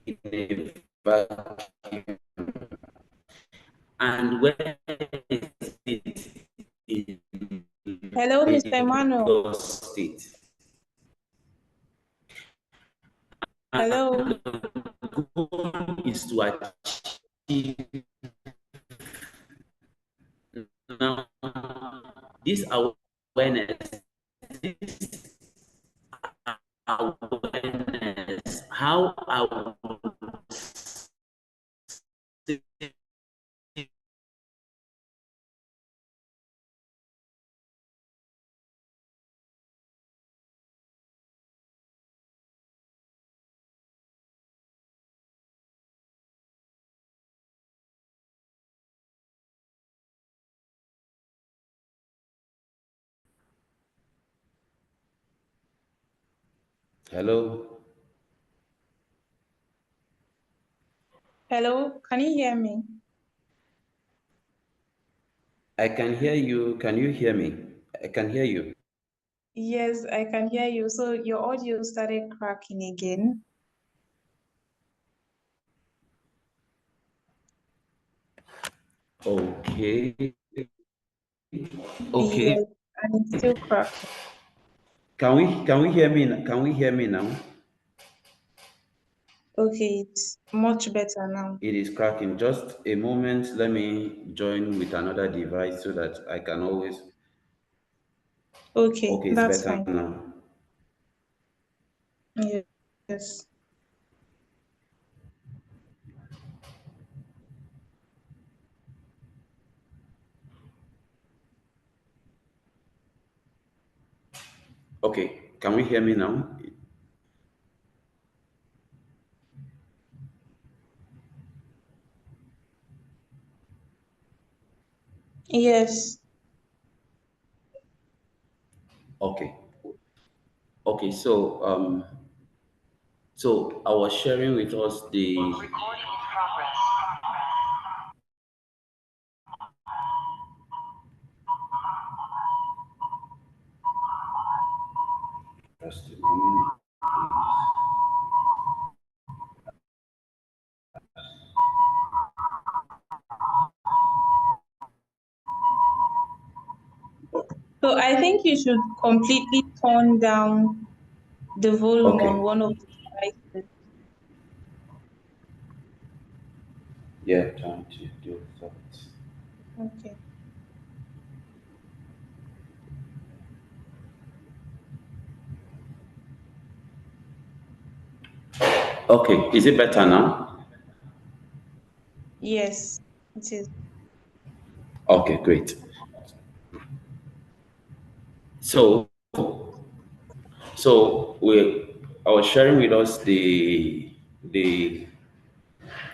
in a vacuum. And where is it in Hello, Mr. Emmanuel. your state? Hello. And the goal is to achieve now this awareness, how I would say hello. Hello, can you hear me? I can hear you. Can you hear me? I can hear you. Yes, I can hear you. So your audio started cracking again. Okay. Okay. Yes, and it's still cracking. Can we hear me? Can we hear me now? Okay, it's much better now. It is cracking. Just a moment. Let me join with another device so that I can always. Okay, Okay, it's that's better fine. now. Yes. Okay, can we hear me now? Yes. Okay. Okay, so I was sharing with us the Recording in progress. just a moment. So I think you should completely turn down the volume Okay. on one of the devices. Yeah, trying to do that. Okay. Okay, is it better now? Yes, it is. Okay, great. So So I was sharing with us the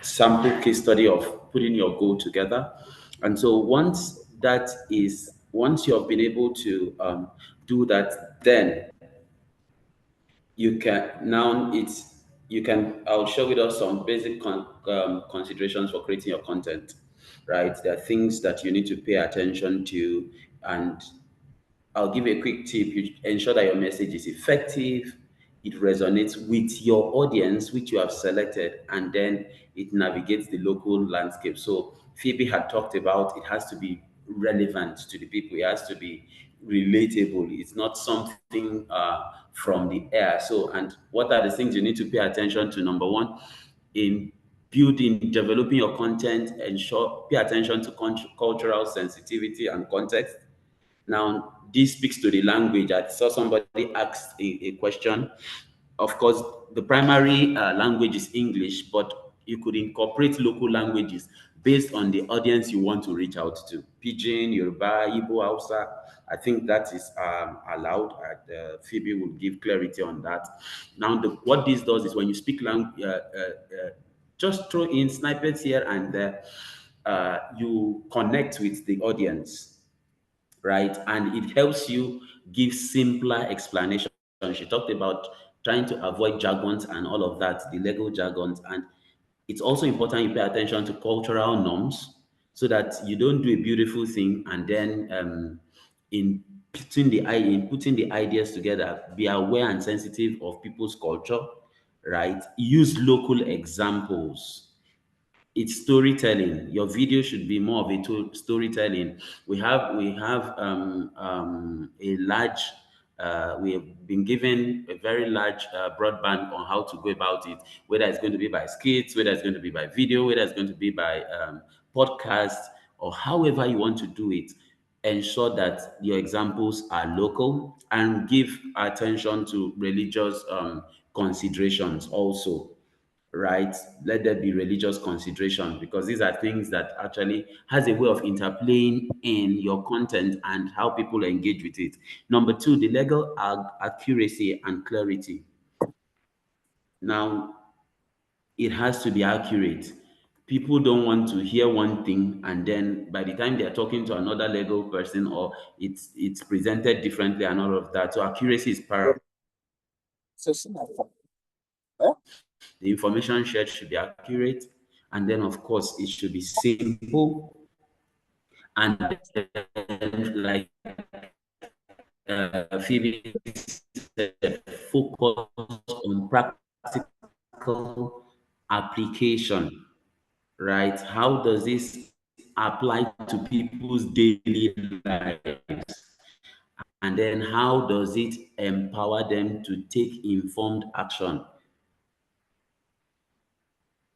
sample case study of putting your goal together. And so once you have been able to do that, then you can now it's you can I'll share with us some basic considerations for creating your content, right? There are things that you need to pay attention to, and I'll give a quick tip. You ensure that your message is effective, it resonates with your audience, which you have selected, and then it navigates the local landscape. So Phoebe had talked about it has to be relevant to the people, it has to be relatable. It's not something from the air. So, and what are the things you need to pay attention to? Number one, in developing your content, pay attention to cultural sensitivity and context. Now, this speaks to the language. I saw somebody asked a question. Of course, the primary language is English, but you could incorporate local languages based on the audience you want to reach out to. Pidgin, Yoruba, Igbo, Hausa. I think that is allowed. Phoebe will give clarity on that. Now, what this does is when you speak language, just throw in snippets here and there. You connect with the audience, right? And it helps you give simpler explanation. She talked about trying to avoid jargons and all of that, the legal jargons. And it's also important you pay attention to cultural norms so that you don't do a beautiful thing and then in putting the ideas together, be aware and sensitive of people's culture, right? Use local examples. It's storytelling. Your video should be more of a storytelling. We have been given a very large broadband on how to go about it, whether it's going to be by skits, whether it's going to be by video, whether it's going to be by podcast, or however you want to do it. Ensure that your examples are local and give attention to religious considerations also, right? Let there be religious consideration, because these are things that actually has a way of interplaying in your content and how people engage with it. Number two, the legal accuracy and clarity. Now, it has to be accurate. People don't want to hear one thing and then by the time they're talking to another legal person, or it's presented differently and all of that. So accuracy is paramount. The information shared should be accurate, and then of course it should be simple, and then, like Phoebe said, focus on practical application, right? How does this apply to people's daily lives? And then how does it empower them to take informed action?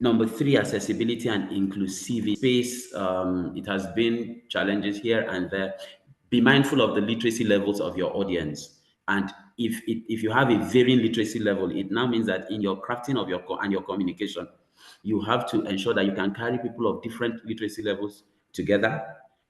Number three, accessibility and inclusivity. Space, it has been challenges here and there. Be mindful of the literacy levels of your audience. And if you have a varying literacy level, it now means that in your crafting of your communication, you have to ensure that you can carry people of different literacy levels together.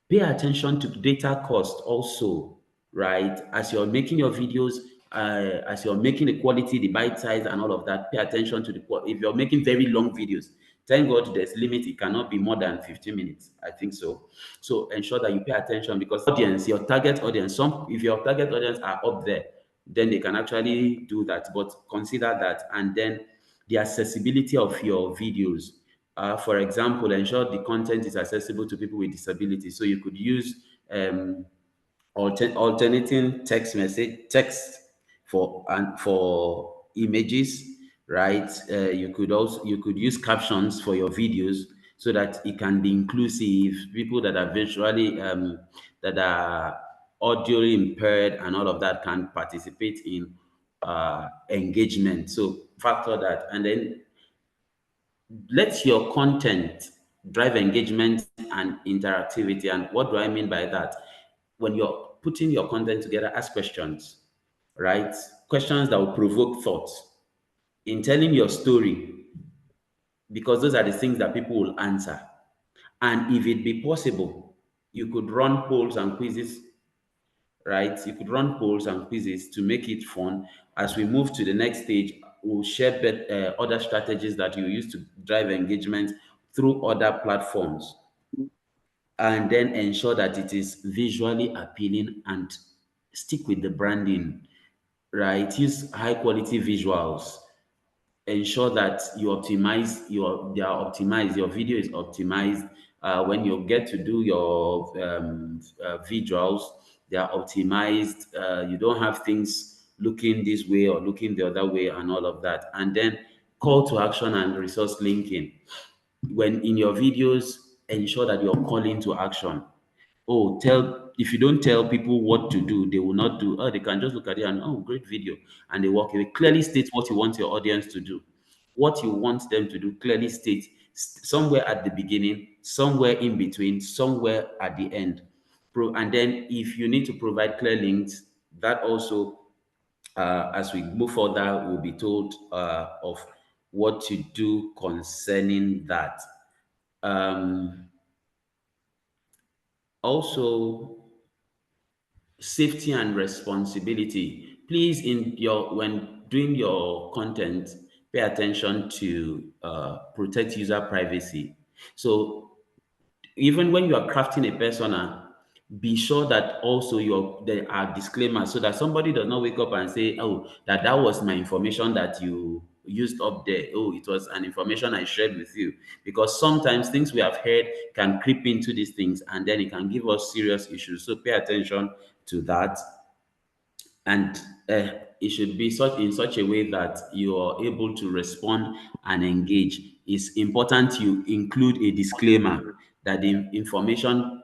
Pay attention to data cost also, right? As you're making your videos, as you're making the quality, the bite size, and all of that, pay attention to the quality. If you're making very long videos, thank God there's limit. It cannot be more than 15 minutes. I think so. So ensure that you pay attention, because audience, your target audience, if your target audience are up there, then they can actually do that. But consider that, and then the accessibility of your videos. For example, ensure the content is accessible to people with disabilities. So you could use alternating text for images, right? You could use captions for your videos so that it can be inclusive. People that are visually that are audio impaired and all of that can participate in engagement. So factor that, and then let your content drive engagement and interactivity. And what do I mean by that? When you're putting your content together, ask questions, right? Questions that will provoke thought in telling your story, because those are the things that people will answer. And if it be possible, you could run polls and quizzes right? You could run polls and quizzes to make it fun. As we move to the next stage, we'll share other strategies that you use to drive engagement through other platforms, and then ensure that it is visually appealing and stick with the branding, right? Use high quality visuals. Ensure that you optimize they are optimized, your video is optimized. When you get to do your visuals, they are optimized. You don't have things looking this way or looking the other way and all of that. And then call to action and resource linking. When in your videos, ensure that you're calling to action. Oh, if you don't tell people what to do, they will not do. Oh, they can just look at it and, oh, great video, and they walk away. Clearly state what you want your audience to do, what you want them to do. Clearly state somewhere at the beginning, somewhere in between, somewhere at the end. And then if you need to provide clear links, that also, as we move further, we'll be told of what to do concerning that. Um, Also, safety and responsibility. Please, when doing your content, pay attention to protect user privacy. So even when you are crafting a persona, be sure that also there are disclaimers so that somebody does not wake up and say, oh, that was my information that you used up there. Oh, it was an information I shared with you. Because sometimes things we have heard can creep into these things and then it can give us serious issues. So pay attention to that. And it should be in such a way that you are able to respond and engage. It's important you include a disclaimer that the information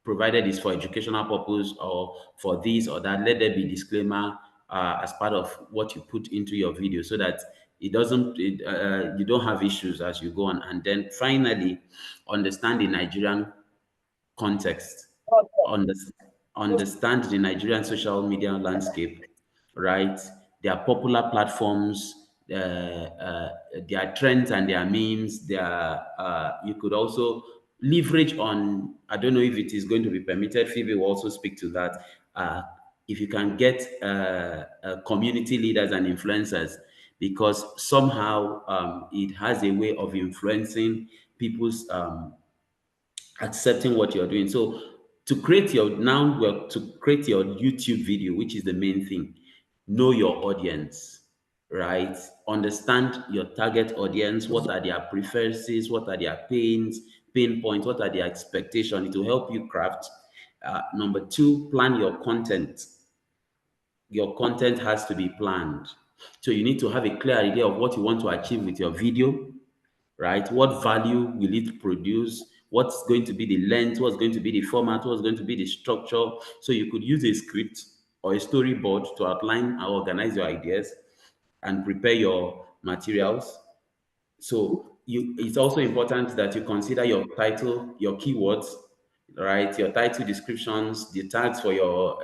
provided is for educational purpose or for this or that. Let there be disclaimer as part of what you put into your video so that you don't have issues as you go on. And then finally, understand the Nigerian context. Under, Understand the Nigerian social media landscape, right? There are popular platforms, there are trends and there are memes. You could also leverage on, I don't know if it is going to be permitted, Phoebe will also speak to that. If you can get community leaders and influencers, because somehow it has a way of influencing people's accepting what you're doing. So to create your YouTube video, which is the main thing, know your audience, right? Understand your target audience. What are their preferences? What are their pain points? What are their expectations? It will help you craft. Number two, plan your content. Your content has to be planned. So you need to have a clear idea of what you want to achieve with your video, right? What value will it produce? What's going to be the length? What's going to be the format? What's going to be the structure? So you could use a script or a storyboard to outline and organize your ideas and prepare your materials. So it's also important that you consider your title, your keywords, right? Your title descriptions, the tags for your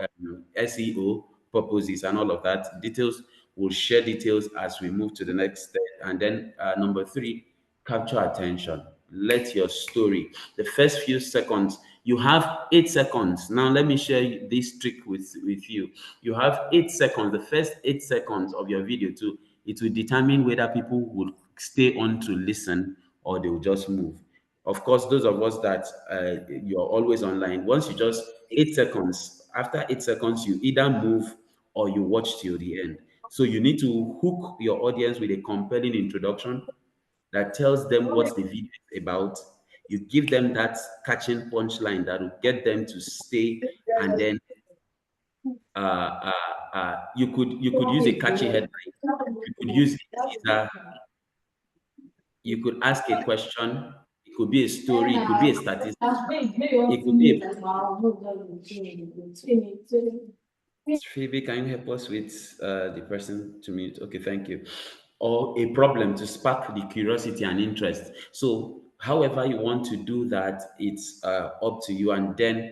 SEO purposes and all of that. Details, we'll share details as we move to the next step. And then number three, capture attention. Let your story, the first few seconds, you have 8 seconds. Now let me share this trick with you. You have 8 seconds, the first 8 seconds of your video too. It will determine whether people will stay on to listen or they will just move. Of course, those of us that you're always online, once you just 8 seconds, after 8 seconds, you either move or you watch till the end. So you need to hook your audience with a compelling introduction that tells them what the video is about. You give them that catching punchline that will get them to stay, and then you could use a catchy headline. You could use a teaser. You could ask a question. It could be a story. It could be a statistic. It could be Phoebe, can you help us with the person to mute? Okay, thank you. Or a problem to spark the curiosity and interest. So, however you want to do that, it's up to you. And then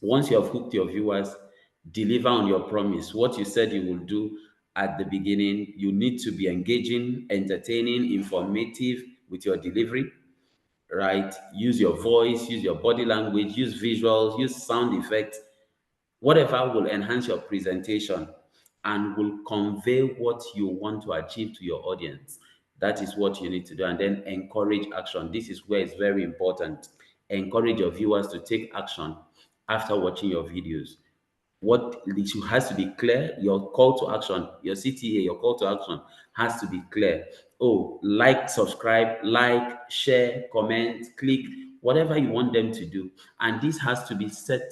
once you have hooked your viewers, deliver on your promise. What you said you will do at the beginning, you need to be engaging, entertaining, informative with your delivery, right? Use your voice, use your body language, use visuals, use sound effects. whatever will enhance your presentation and will convey what you want to achieve to your audience. That is what you need to do. And then encourage action. This is where it's very important. Encourage your viewers to take action after watching your videos. What it has to be clear, your call to action, your CTA, your call to action has to be clear. Oh, like, subscribe, like, share, comment, click, whatever you want them to do. And this has to be set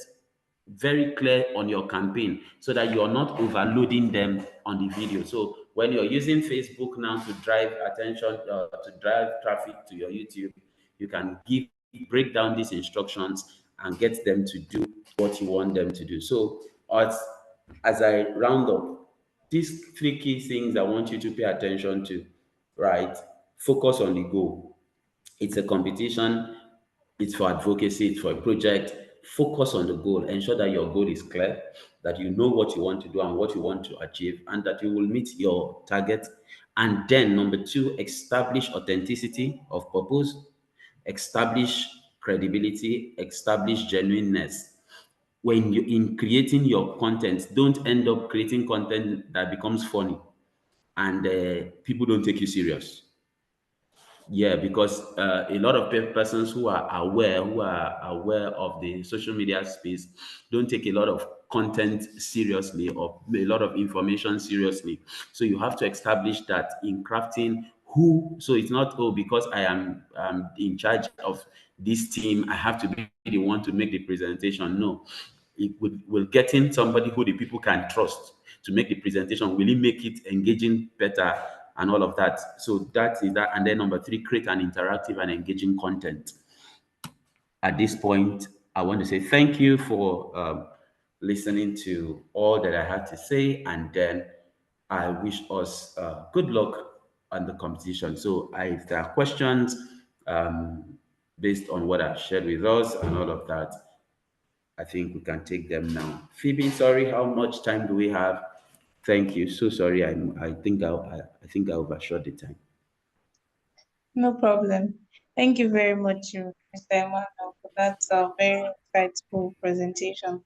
very clear on your campaign so that you're not overloading them on the video. So when you're using Facebook now to drive attention, to drive traffic to your YouTube, you can break down these instructions and get them to do what you want them to do. So as I round up, these three key things I want you to pay attention to, right? Focus on the goal. It's a competition, it's for advocacy, it's for a project. Focus on the goal. Ensure that your goal is clear, that you know what you want to do and what you want to achieve, and that you will meet your target. And then, number two, establish authenticity of purpose, establish credibility, establish genuineness. When you in creating your content, don't end up creating content that becomes funny and people don't take you serious. Yeah, because a lot of persons who are aware of the social media space, don't take a lot of content seriously or a lot of information seriously. So you have to establish that in crafting who. So it's not, oh, because I am in charge of this team, I have to be the one to make the presentation. No, it will getting somebody who the people can trust to make the presentation really make it engaging better and all of that. So that is that. And then number three, create an interactive and engaging content. At this point, I want to say thank you for listening to all that I had to say, and then I wish us good luck on the competition. So if there are questions based on what I've shared with us and all of that, I think we can take them now. Phoebe, sorry, how much time do we have? Thank you. So sorry, I think I overshot the time. No problem. Thank you very much, Mr. Emmanuel, for that very insightful presentation.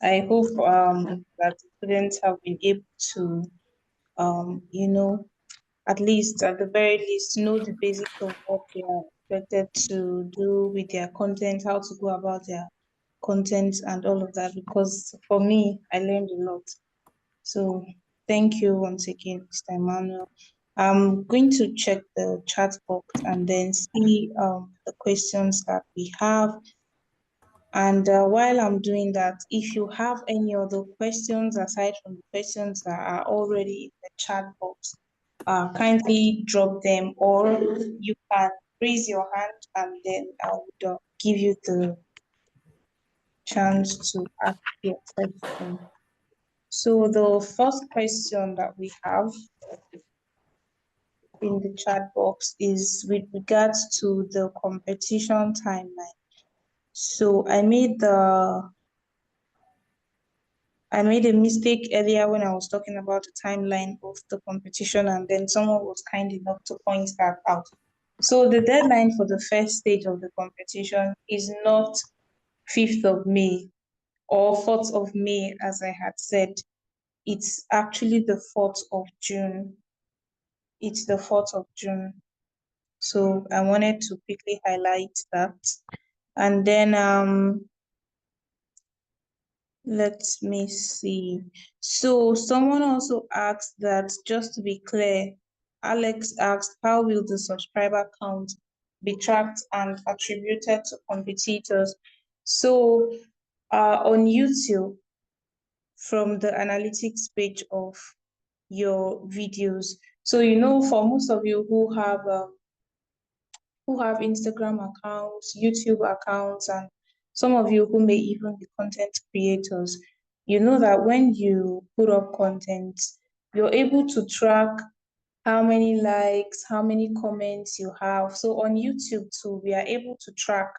I hope that the students have been able to, at least, at the very least, know the basics of what they are expected to do with their content, how to go about their content and all of that, because for me, I learned a lot. So thank you once again, Mr. Emmanuel. I'm going to check the chat box and then see the questions that we have. And while I'm doing that, if you have any other questions aside from the questions that are already in the chat box, kindly drop them, or you can raise your hand and then I would give you the chance to ask your question. So the first question that we have in the chat box is with regards to the competition timeline. So I made a mistake earlier when I was talking about the timeline of the competition, and then someone was kind enough to point that out. So the deadline for the first stage of the competition is not 5th of May or 4th of May, as I had said. It's actually the 4th of June. It's the 4th of June. So I wanted to quickly highlight that. And then let me see. So someone also asked that, just to be clear, Alex asked, how will the subscriber count be tracked and attributed to competitors? So on YouTube, from the analytics page of your videos. So, for most of you who have Instagram accounts, YouTube accounts, and some of you who may even be content creators, you know that when you put up content, you're able to track how many likes, how many comments you have. So on YouTube too, we are able to track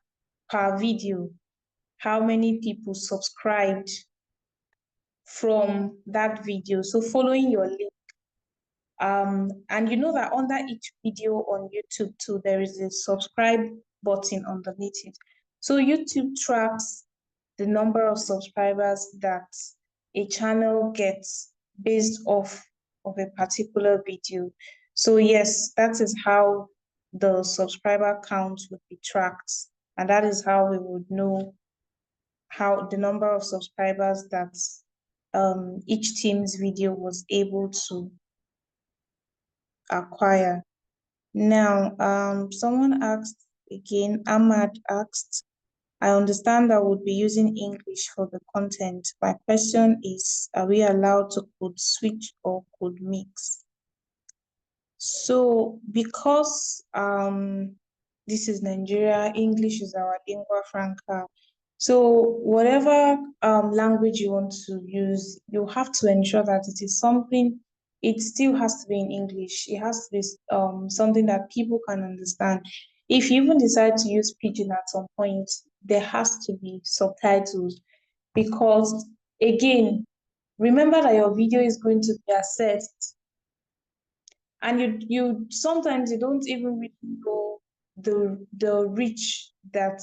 per video how many people subscribed from that video. So following your link. And you know that under each video on YouTube too, there is a subscribe button underneath it. So YouTube tracks the number of subscribers that a channel gets based off of a particular video. So yes, that is how the subscriber count would be tracked, and that is how we would know how the number of subscribers that each team's video was able to acquire. Now, someone asked again, Ahmad asked, I understand that we'll be using English for the content. My question is, are we allowed to code switch or code mix? So because this is Nigeria, English is our lingua franca. So whatever language you want to use, you have to ensure that it is something, it still has to be in English. It has to be something that people can understand. If you even decide to use Pidgin at some point, there has to be subtitles, because again, remember that your video is going to be assessed, and you sometimes you don't even really know the reach that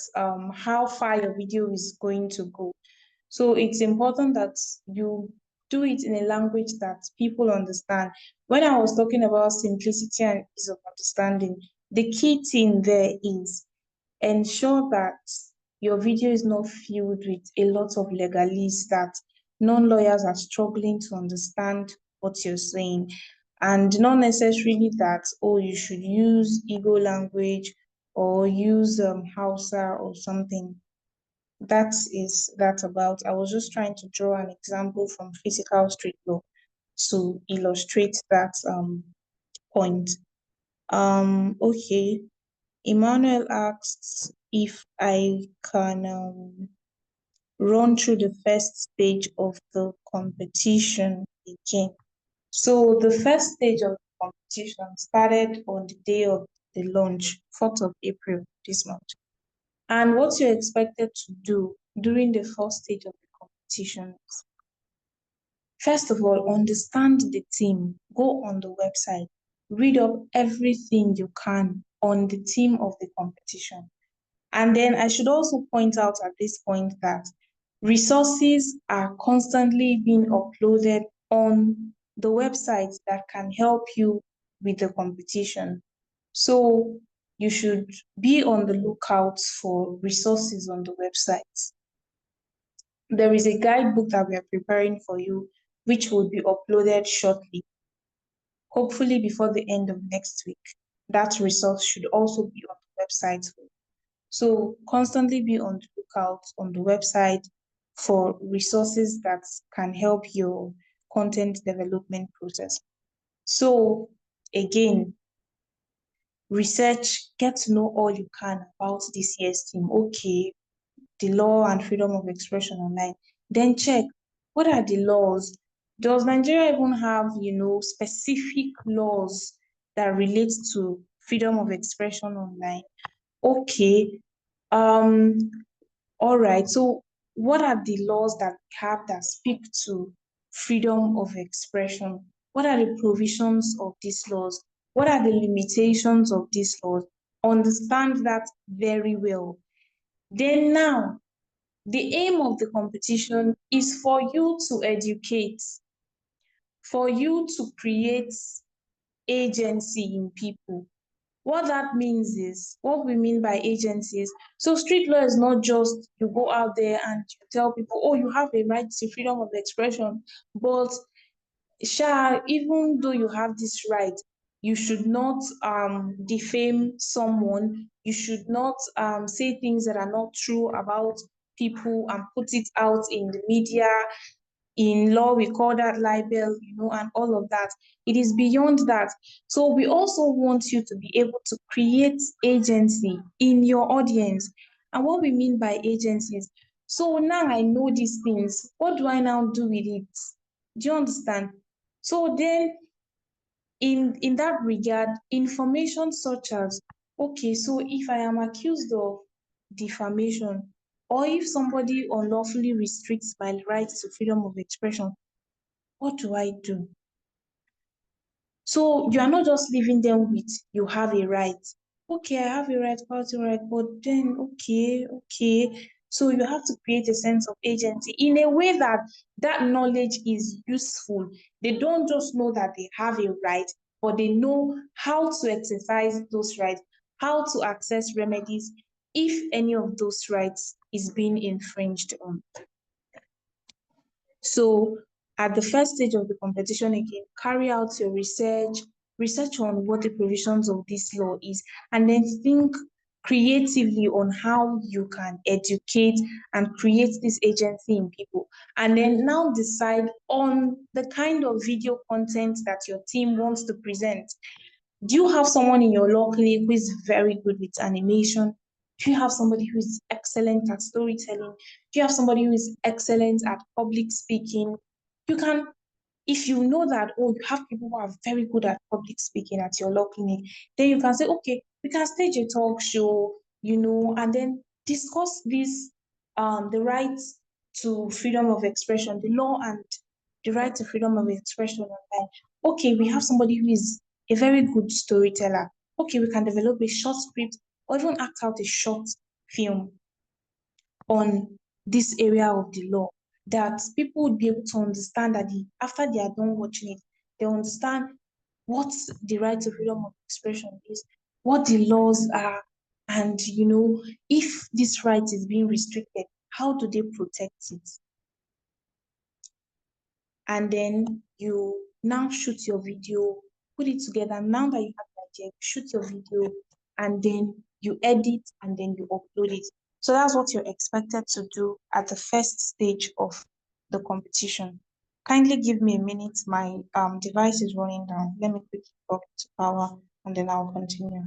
how far your video is going to go. So it's important that you do it in a language that people understand. When I was talking about simplicity and ease of understanding, the key thing there is ensure that your video is not filled with a lot of legalese that non-lawyers are struggling to understand what you're saying. And not necessarily that, oh, you should use Igbo language or use Hausa or something. That is that about. I was just trying to draw an example from physical street law to illustrate that point. Okay. Emmanuel asks if I can run through the first stage of the competition again. So the first stage of the competition started on the day of the launch, 4th of April this month. And what you're expected to do during the first stage of the competition is, first of all, understand the team. Go on the website, read up everything you can on the theme of the competition. And then I should also point out at this point that resources are constantly being uploaded on the website that can help you with the competition. So you should be on the lookout for resources on the website. There is a guidebook that we are preparing for you, which will be uploaded shortly, hopefully before the end of next week. That resource should also be on the website for you. So constantly be on the lookout on the website for resources that can help your content development process. So again, research, get to know all you can about this year's theme. Okay, the law and freedom of expression online. Then check, what are the laws? Does Nigeria even have, specific laws that relate to freedom of expression online? Okay, all right. So what are the laws that we have that speak to freedom of expression? What are the provisions of these laws? What are the limitations of these laws? Understand that very well. Then now, the aim of the competition is for you to educate, for you to create agency in people. What that means is, what we mean by agency is, so street law is not just you go out there and you tell people, oh, you have a right to freedom of expression, but even though you have this right, you should not defame someone, you should not say things that are not true about people and put it out in the media. In law, we call that libel, and all of that. It is beyond that. So we also want you to be able to create agency in your audience. And what we mean by agencies, so now I know these things, what do I now do with it? Do you understand? So then, in that regard, information such as, okay, so if I am accused of defamation, or if somebody unlawfully restricts my rights to freedom of expression, what do I do? So you are not just leaving them with, you have a right. Okay, I have a right, party right, but then, okay, So you have to create a sense of agency in a way that that knowledge is useful. They don't just know that they have a right, but they know how to exercise those rights, how to access remedies if any of those rights is being infringed on. So at the first stage of the competition again, carry out your research on what the provisions of this law is, and then think creatively on how you can educate and create this agency in people. And then now decide on the kind of video content that your team wants to present. Do you have someone in your law clinic who is very good with animation? Do you have somebody who is excellent at storytelling? Do you have somebody who is excellent at public speaking? You can, if you know that, oh, you have people who are very good at public speaking at your law clinic, then you can say, okay, we can stage a talk show, and then discuss this, the right to freedom of expression, the law and the right to freedom of expression online. Okay, we have somebody who is a very good storyteller. Okay, we can develop a short script or even act out a short film on this area of the law that people would be able to understand that after they are done watching it, they understand what the right to freedom of expression is, what the laws are, and if this right is being restricted, how do they protect it? And then you now shoot your video, put it together. Now that you have the idea, you shoot your video, and then you edit, and then you upload it. So that's what you're expected to do at the first stage of the competition. Kindly give me a minute. My device is running down. Let me quickly go to power, and then I'll continue.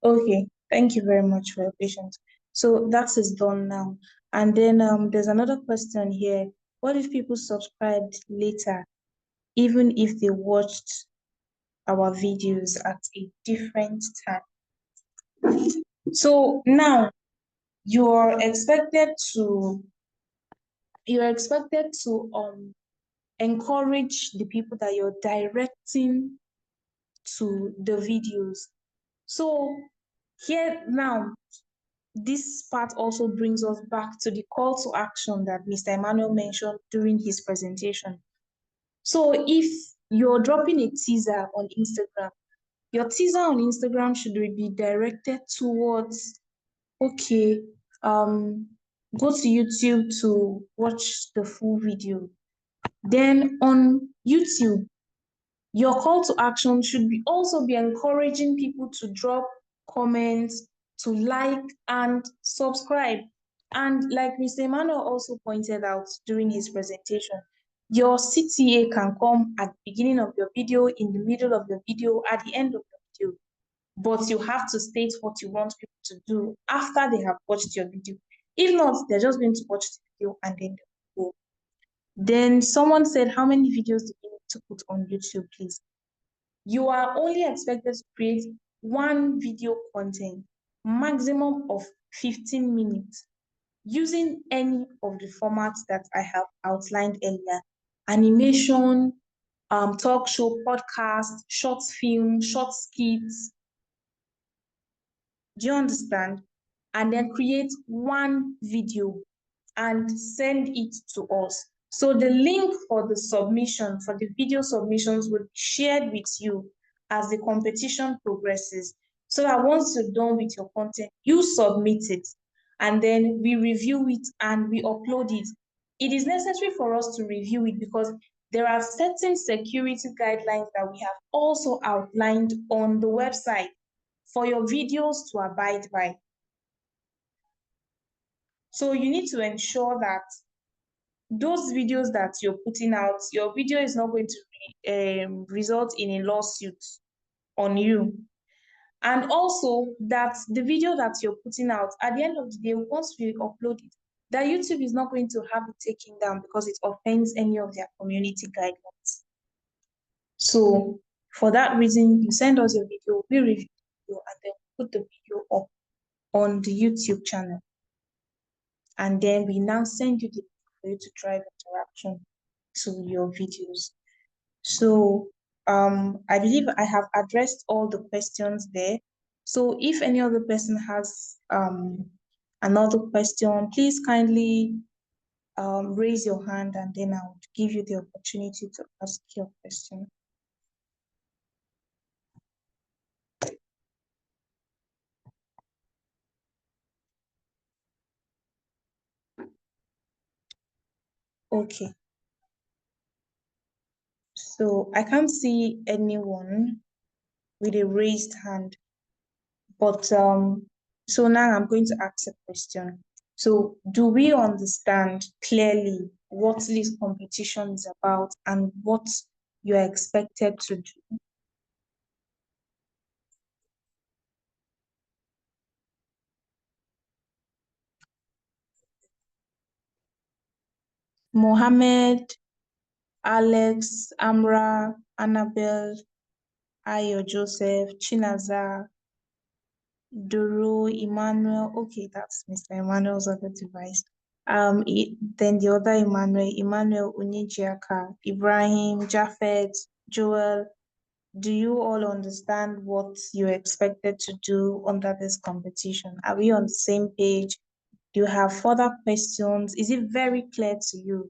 Okay, thank you very much for your patience. So that is done now. And then there's another question here. What if people subscribed later, even if they watched our videos at a different time? So now you're expected to encourage the people that you're directing to the videos. So here now, this part also brings us back to the call to action that Mr. Emmanuel mentioned during his presentation. So if you're dropping a teaser on Instagram, your teaser on Instagram should be directed towards, okay, go to YouTube to watch the full video. Then on YouTube, your call to action should also be encouraging people to drop comments, to like and subscribe. And like Mr. Emmanuel also pointed out during his presentation, your CTA can come at the beginning of your video, in the middle of the video, at the end of the video. But you have to state what you want people to do after they have watched your video. If not, they're just going to watch the video and then they'll go. Then someone said, how many videos do you need to put on YouTube, please? You are only expected to create one video content, maximum of 15 minutes, using any of the formats that I have outlined earlier: animation, talk show, podcast, short film, short skits. Do you understand? And then create one video and send it to us. So the link for the submission, for the video submissions, will be shared with you as the competition progresses. So that once you're done with your content, you submit it, and then we review it and we upload it. It is necessary for us to review it because there are certain security guidelines that we have also outlined on the website for your videos to abide by. So you need to ensure that those videos that you're putting out, your video is not going to result in a lawsuit on you. And also that the video that you're putting out, at the end of the day, once we upload it, that YouTube is not going to have it taken down because it offends any of their community guidelines. So For that reason, you send us your video, we review the video, and then put the video up on the YouTube channel. And then we now send you the link for you to drive interaction to your videos. So I believe I have addressed all the questions there. So if any other person has another question, please kindly raise your hand, and then I would give you the opportunity to ask your question. Okay. So I can't see anyone with a raised hand, but so now I'm going to ask a question. So do we understand clearly what this competition is about and what you are expected to do? Mohammed, Alex, Amra, Annabelle, Ayo Joseph, Chinaza, Duru, Emmanuel. Okay, that's Mr. Emmanuel's other device. Then the other Emmanuel Unijiaka, Ibrahim, Jafet, Joel. Do you all understand what you're expected to do under this competition? Are we on the same page? Do you have further questions? Is it very clear to you?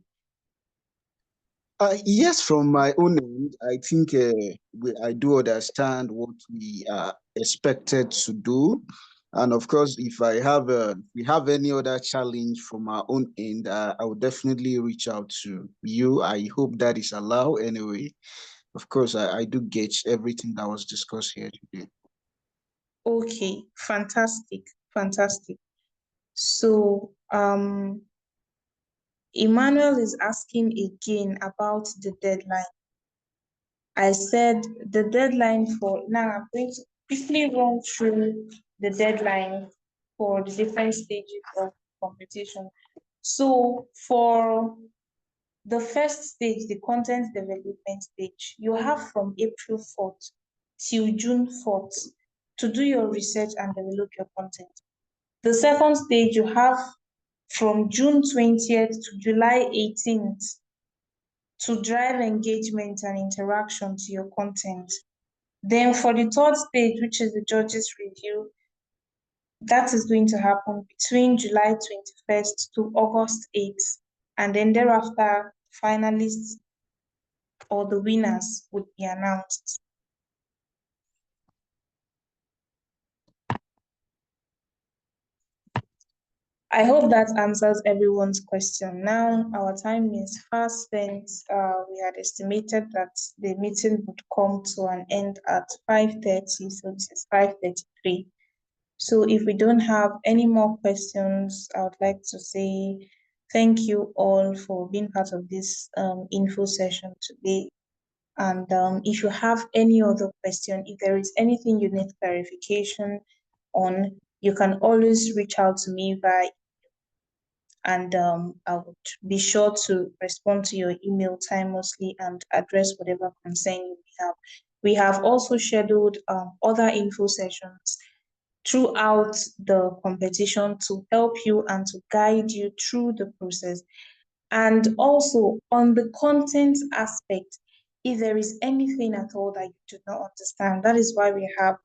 Yes, from my own end, I think I do understand what we are expected to do. And of course, if we have any other challenge from our own end, I will definitely reach out to you. I hope that is allowed anyway. Of course, I do get everything that was discussed here today. Okay, fantastic, fantastic. So, Emmanuel is asking again about the deadline. I said the deadline for, now I'm going to quickly run through the deadline for the different stages of competition. So for the first stage, the content development stage, you have from April 4th till June 4th to do your research and develop your content. The second stage, you have from June 20th to July 18th to drive engagement and interaction to your content. Then for the third stage, which is the judges review, that is going to happen between July 21st to August 8th. And then thereafter, finalists or the winners would be announced. I hope that answers everyone's question. Now, our time is fast spent. We had estimated that the meeting would come to an end at 5:30, so this is 5:33. So if we don't have any more questions, I would like to say thank you all for being part of this info session today. And if you have any other question, if there is anything you need clarification on, you can always reach out to me via, and I would be sure to respond to your email timelessly and address whatever concern you may have. We have also scheduled other info sessions throughout the competition to help you and to guide you through the process. And also on the content aspect, if there is anything at all that you do not understand, that is why we have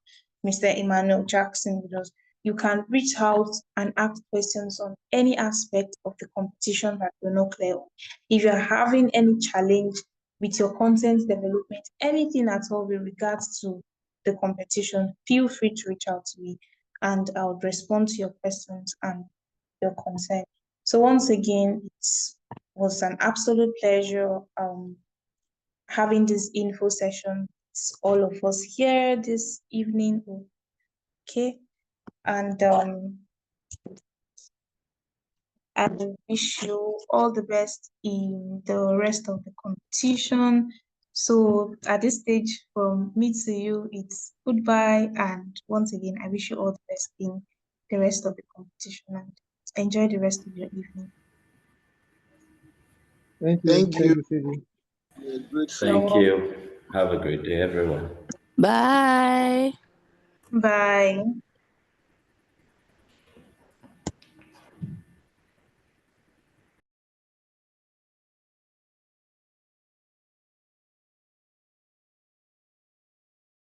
Mr. Emmanuel Jackson with us. You can reach out and ask questions on any aspect of the competition that you're not clear on. If you're having any challenge with your content development, anything at all with regards to the competition, feel free to reach out to me and I'll respond to your questions and your concern. So once again, it was an absolute pleasure having this info session. It's all of us here this evening. Okay. And I wish you all the best in the rest of the competition. So at this stage, from me to you, it's goodbye. And once again, I wish you all the best in the rest of the competition and enjoy the rest of your evening. Thank you. Thank you. Thank you. Great. Thank you. Have a great day, everyone. Bye. Bye.